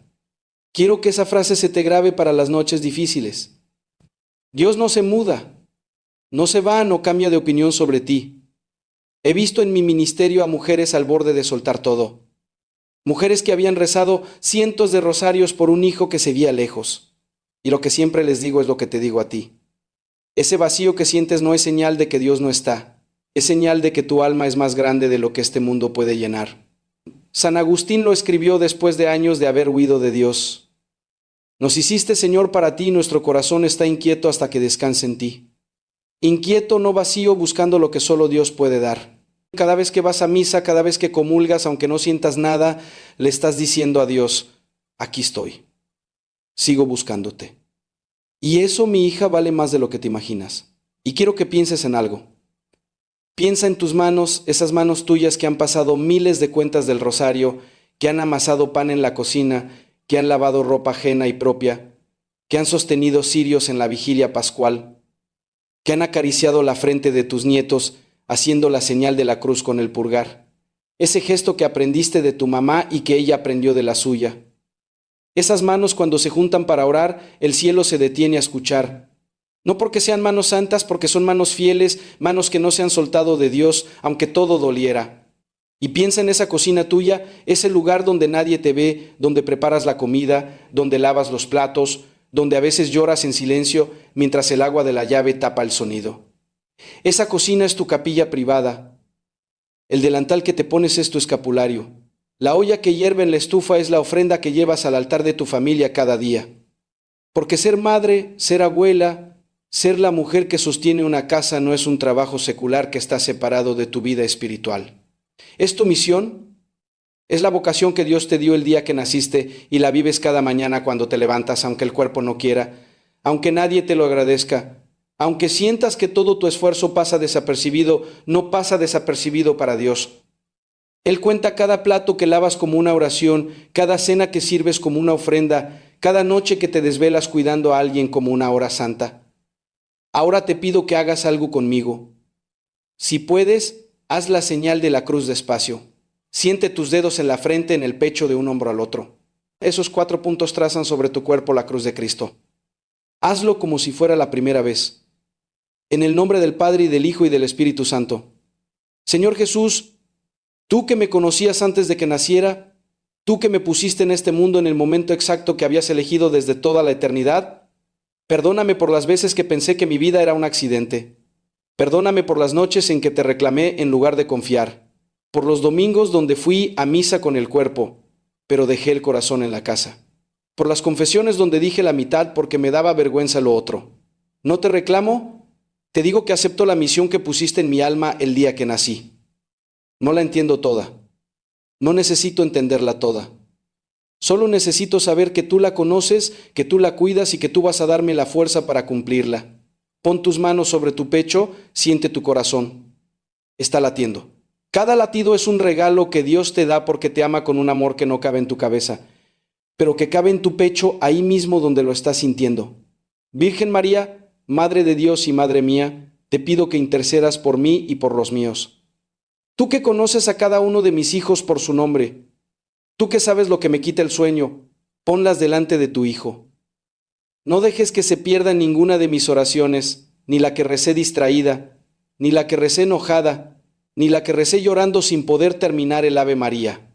Quiero que esa frase se te grabe para las noches difíciles. Dios no se muda, no se va, no cambia de opinión sobre ti. He visto en mi ministerio a mujeres al borde de soltar todo. Mujeres que habían rezado cientos de rosarios por un hijo que seguía lejos. Y lo que siempre les digo es lo que te digo a ti. Ese vacío que sientes no es señal de que Dios no está. Es señal de que tu alma es más grande de lo que este mundo puede llenar. San Agustín lo escribió después de años de haber huido de Dios. Nos hiciste, Señor, para ti, nuestro corazón está inquieto hasta que descanse en ti. Inquieto, no vacío, buscando lo que solo Dios puede dar. Cada vez que vas a misa, cada vez que comulgas, aunque no sientas nada, le estás diciendo a Dios, aquí estoy, sigo buscándote. Y eso, mi hija, vale más de lo que te imaginas. Y quiero que pienses en algo. Piensa en tus manos, esas manos tuyas que han pasado miles de cuentas del rosario, que han amasado pan en la cocina, que han lavado ropa ajena y propia, que han sostenido cirios en la vigilia pascual, que han acariciado la frente de tus nietos, haciendo la señal de la cruz con el pulgar, ese gesto que aprendiste de tu mamá y que ella aprendió de la suya. Esas manos cuando se juntan para orar, el cielo se detiene a escuchar. No porque sean manos santas, porque son manos fieles, manos que no se han soltado de Dios, aunque todo doliera. Y piensa en esa cocina tuya, ese lugar donde nadie te ve, donde preparas la comida, donde lavas los platos, donde a veces lloras en silencio mientras el agua de la llave tapa el sonido. Esa cocina es tu capilla privada. El delantal que te pones es tu escapulario. La olla que hierve en la estufa es la ofrenda que llevas al altar de tu familia cada día. Porque ser madre, ser abuela, ser la mujer que sostiene una casa no es un trabajo secular que está separado de tu vida espiritual. Es tu misión, es la vocación que Dios te dio el día que naciste y la vives cada mañana cuando te levantas, aunque el cuerpo no quiera, aunque nadie te lo agradezca, aunque sientas que todo tu esfuerzo pasa desapercibido, no pasa desapercibido para Dios. Él cuenta cada plato que lavas como una oración, cada cena que sirves como una ofrenda, cada noche que te desvelas cuidando a alguien como una hora santa. Ahora te pido que hagas algo conmigo. Si puedes, haz la señal de la cruz despacio. Siente tus dedos en la frente, en el pecho, de un hombro al otro. Esos 4 puntos trazan sobre tu cuerpo la cruz de Cristo. Hazlo como si fuera la primera vez. En el nombre del Padre y del Hijo y del Espíritu Santo. Señor Jesús, tú que me conocías antes de que naciera, tú que me pusiste en este mundo en el momento exacto que habías elegido desde toda la eternidad, perdóname por las veces que pensé que mi vida era un accidente. Perdóname por las noches en que te reclamé en lugar de confiar, por los domingos donde fui a misa con el cuerpo, pero dejé el corazón en la casa, por las confesiones donde dije la mitad porque me daba vergüenza lo otro. No te reclamo, te digo que acepto la misión que pusiste en mi alma el día que nací. No la entiendo toda. No necesito entenderla toda. Solo necesito saber que tú la conoces, que tú la cuidas y que tú vas a darme la fuerza para cumplirla. Pon tus manos sobre tu pecho, siente tu corazón. Está latiendo. Cada latido es un regalo que Dios te da porque te ama con un amor que no cabe en tu cabeza, pero que cabe en tu pecho ahí mismo donde lo estás sintiendo. Virgen María, Madre de Dios y Madre mía, te pido que intercedas por mí y por los míos. Tú que conoces a cada uno de mis hijos por su nombre, tú que sabes lo que me quita el sueño, ponlas delante de tu Hijo. No dejes que se pierda ninguna de mis oraciones, ni la que recé distraída, ni la que recé enojada, ni la que recé llorando sin poder terminar el Ave María.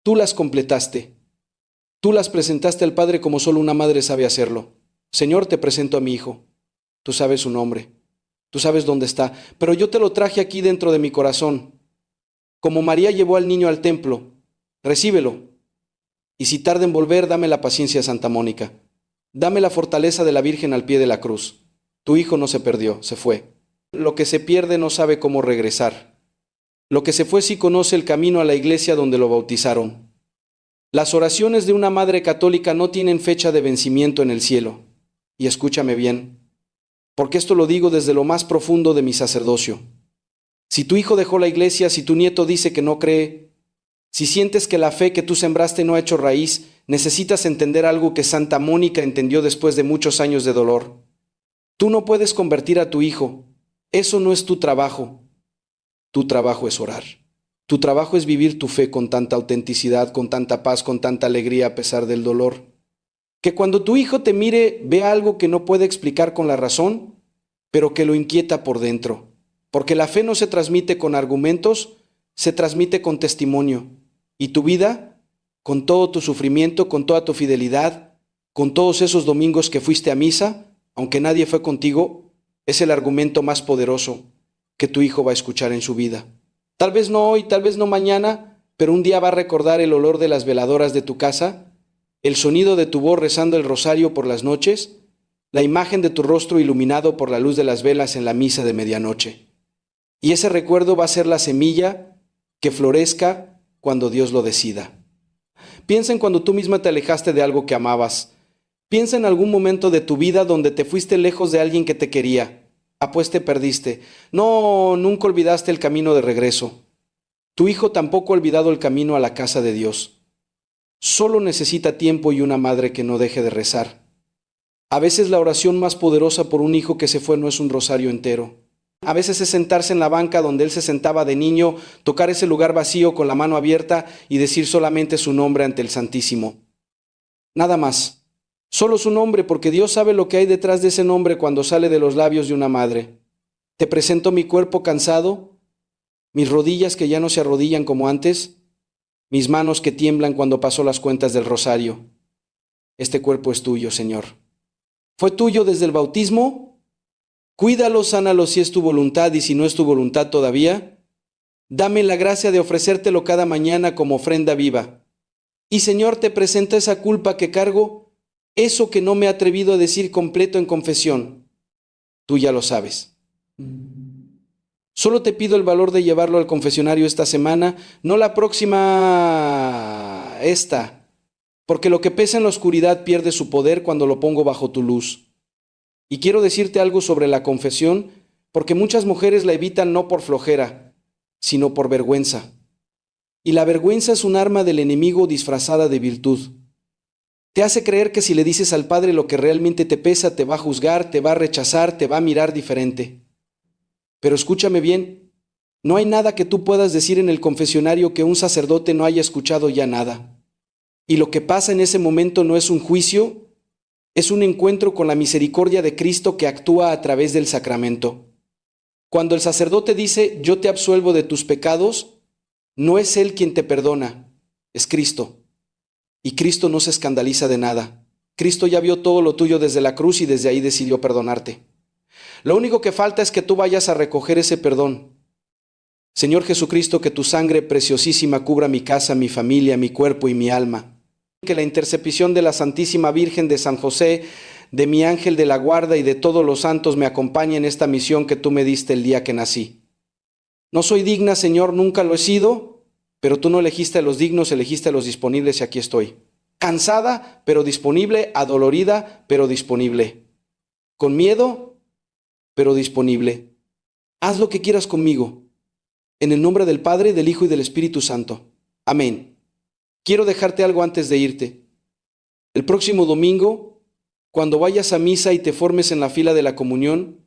Tú las completaste. Tú las presentaste al Padre como solo una madre sabe hacerlo. Señor, te presento a mi Hijo. Tú sabes su nombre. Tú sabes dónde está, pero yo te lo traje aquí dentro de mi corazón. Como María llevó al niño al templo, recíbelo. Y si tarda en volver, dame la paciencia, Santa Mónica. Dame la fortaleza de la Virgen al pie de la cruz. Tu hijo no se perdió, se fue. Lo que se pierde no sabe cómo regresar. Lo que se fue sí conoce el camino a la iglesia donde lo bautizaron. Las oraciones de una madre católica no tienen fecha de vencimiento en el cielo. Y escúchame bien, porque esto lo digo desde lo más profundo de mi sacerdocio. Si tu hijo dejó la iglesia, si tu nieto dice que no cree, si sientes que la fe que tú sembraste no ha hecho raíz, necesitas entender algo que Santa Mónica entendió después de muchos años de dolor. Tú no puedes convertir a tu hijo. Eso no es tu trabajo. Tu trabajo es orar. Tu trabajo es vivir tu fe con tanta autenticidad, con tanta paz, con tanta alegría a pesar del dolor. Que cuando tu hijo te mire, vea algo que no puede explicar con la razón, pero que lo inquieta por dentro. Porque la fe no se transmite con argumentos, se transmite con testimonio. Y tu vida, con todo tu sufrimiento, con toda tu fidelidad, con todos esos domingos que fuiste a misa, aunque nadie fue contigo, es el argumento más poderoso que tu hijo va a escuchar en su vida. Tal vez no hoy, tal vez no mañana, pero un día va a recordar el olor de las veladoras de tu casa, el sonido de tu voz rezando el rosario por las noches, la imagen de tu rostro iluminado por la luz de las velas en la misa de medianoche. Y ese recuerdo va a ser la semilla que florezca cuando Dios lo decida. Piensa en cuando tú misma te alejaste de algo que amabas. Piensa en algún momento de tu vida donde te fuiste lejos de alguien que te quería. Pues te perdiste. No, nunca olvidaste el camino de regreso. Tu hijo tampoco ha olvidado el camino a la casa de Dios. Solo necesita tiempo y una madre que no deje de rezar. A veces la oración más poderosa por un hijo que se fue no es un rosario entero. A veces es sentarse en la banca donde él se sentaba de niño, tocar ese lugar vacío con la mano abierta y decir solamente su nombre ante el Santísimo. Nada más. Solo su nombre, porque Dios sabe lo que hay detrás de ese nombre cuando sale de los labios de una madre. Te presento mi cuerpo cansado, mis rodillas que ya no se arrodillan como antes, mis manos que tiemblan cuando paso las cuentas del rosario. Este cuerpo es tuyo, Señor. ¿Fue tuyo desde el bautismo? Cuídalo, sánalo si es tu voluntad y si no es tu voluntad todavía. Dame la gracia de ofrecértelo cada mañana como ofrenda viva. Y Señor, te presento esa culpa que cargo, eso que no me he atrevido a decir completo en confesión. Tú ya lo sabes. Solo te pido el valor de llevarlo al confesionario esta semana, no la próxima, esta, porque lo que pesa en la oscuridad pierde su poder cuando lo pongo bajo tu luz. Y quiero decirte algo sobre la confesión, porque muchas mujeres la evitan no por flojera, sino por vergüenza. Y la vergüenza es un arma del enemigo disfrazada de virtud. Te hace creer que si le dices al Padre lo que realmente te pesa, te va a juzgar, te va a rechazar, te va a mirar diferente. Pero escúchame bien, no hay nada que tú puedas decir en el confesionario que un sacerdote no haya escuchado ya nada. Y lo que pasa en ese momento no es un juicio, es un encuentro con la misericordia de Cristo que actúa a través del sacramento. Cuando el sacerdote dice, yo te absuelvo de tus pecados, no es Él quien te perdona, es Cristo. Y Cristo no se escandaliza de nada. Cristo ya vio todo lo tuyo desde la cruz y desde ahí decidió perdonarte. Lo único que falta es que tú vayas a recoger ese perdón. Señor Jesucristo, que tu sangre preciosísima cubra mi casa, mi familia, mi cuerpo y mi alma. Que la intercesión de la Santísima Virgen de San José, de mi ángel de la guarda y de todos los santos me acompañe en esta misión que tú me diste el día que nací. No soy digna, Señor, nunca lo he sido, pero tú no elegiste a los dignos, elegiste a los disponibles y aquí estoy. Cansada, pero disponible, adolorida, pero disponible. Con miedo, pero disponible. Haz lo que quieras conmigo. En el nombre del Padre, del Hijo y del Espíritu Santo. Amén. Quiero dejarte algo antes de irte. El próximo domingo, cuando vayas a misa y te formes en la fila de la comunión,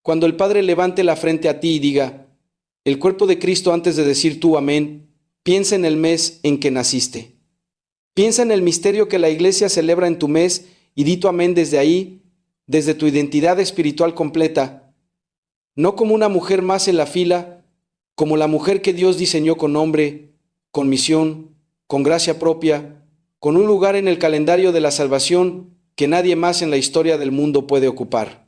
cuando el Padre levante la frente a ti y diga, el cuerpo de Cristo antes de decir tú amén, piensa en el mes en que naciste. Piensa en el misterio que la Iglesia celebra en tu mes y di tu amén desde ahí, desde tu identidad espiritual completa, no como una mujer más en la fila, como la mujer que Dios diseñó con nombre, con misión, con gracia propia, con un lugar en el calendario de la salvación que nadie más en la historia del mundo puede ocupar.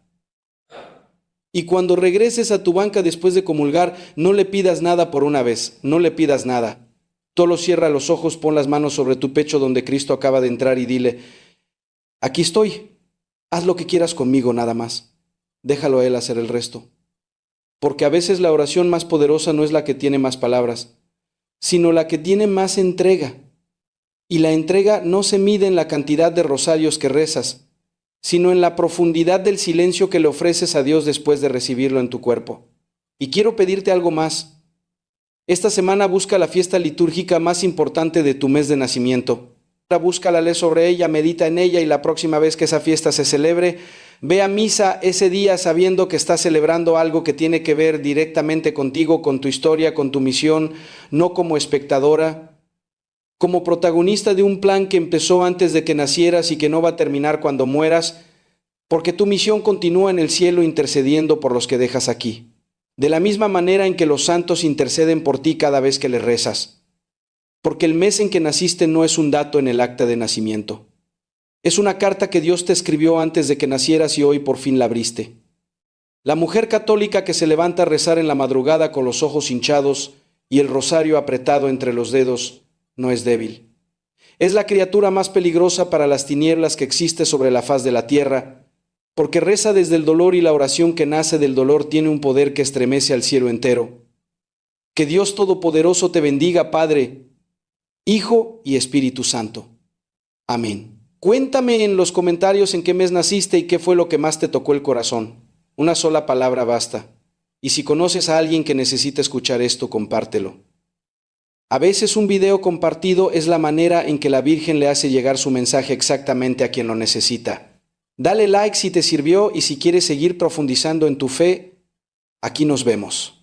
Y cuando regreses a tu banca después de comulgar, no le pidas nada por una vez, no le pidas nada. Solo cierra los ojos, pon las manos sobre tu pecho donde Cristo acaba de entrar y dile, aquí estoy, haz lo que quieras conmigo nada más. Déjalo a Él hacer el resto. Porque a veces la oración más poderosa no es la que tiene más palabras, sino la que tiene más entrega. Y la entrega no se mide en la cantidad de rosarios que rezas, sino en la profundidad del silencio que le ofreces a Dios después de recibirlo en tu cuerpo. Y quiero pedirte algo más. Esta semana busca la fiesta litúrgica más importante de tu mes de nacimiento. Búscala, lee sobre ella, medita en ella y la próxima vez que esa fiesta se celebre, ve a misa ese día sabiendo que estás celebrando algo que tiene que ver directamente contigo, con tu historia, con tu misión, no como espectadora, como protagonista de un plan que empezó antes de que nacieras y que no va a terminar cuando mueras, porque tu misión continúa en el cielo intercediendo por los que dejas aquí, de la misma manera en que los santos interceden por ti cada vez que les rezas. Porque el mes en que naciste no es un dato en el acta de nacimiento. Es una carta que Dios te escribió antes de que nacieras y hoy por fin la abriste. La mujer católica que se levanta a rezar en la madrugada con los ojos hinchados y el rosario apretado entre los dedos no es débil. Es la criatura más peligrosa para las tinieblas que existe sobre la faz de la tierra, porque reza desde el dolor y la oración que nace del dolor tiene un poder que estremece al cielo entero. Que Dios Todopoderoso te bendiga, Padre, Hijo y Espíritu Santo. Amén. Cuéntame en los comentarios en qué mes naciste y qué fue lo que más te tocó el corazón. Una sola palabra basta. Y si conoces a alguien que necesita escuchar esto, compártelo. A veces un video compartido es la manera en que la Virgen le hace llegar su mensaje exactamente a quien lo necesita. Dale like si te sirvió y si quieres seguir profundizando en tu fe, aquí nos vemos.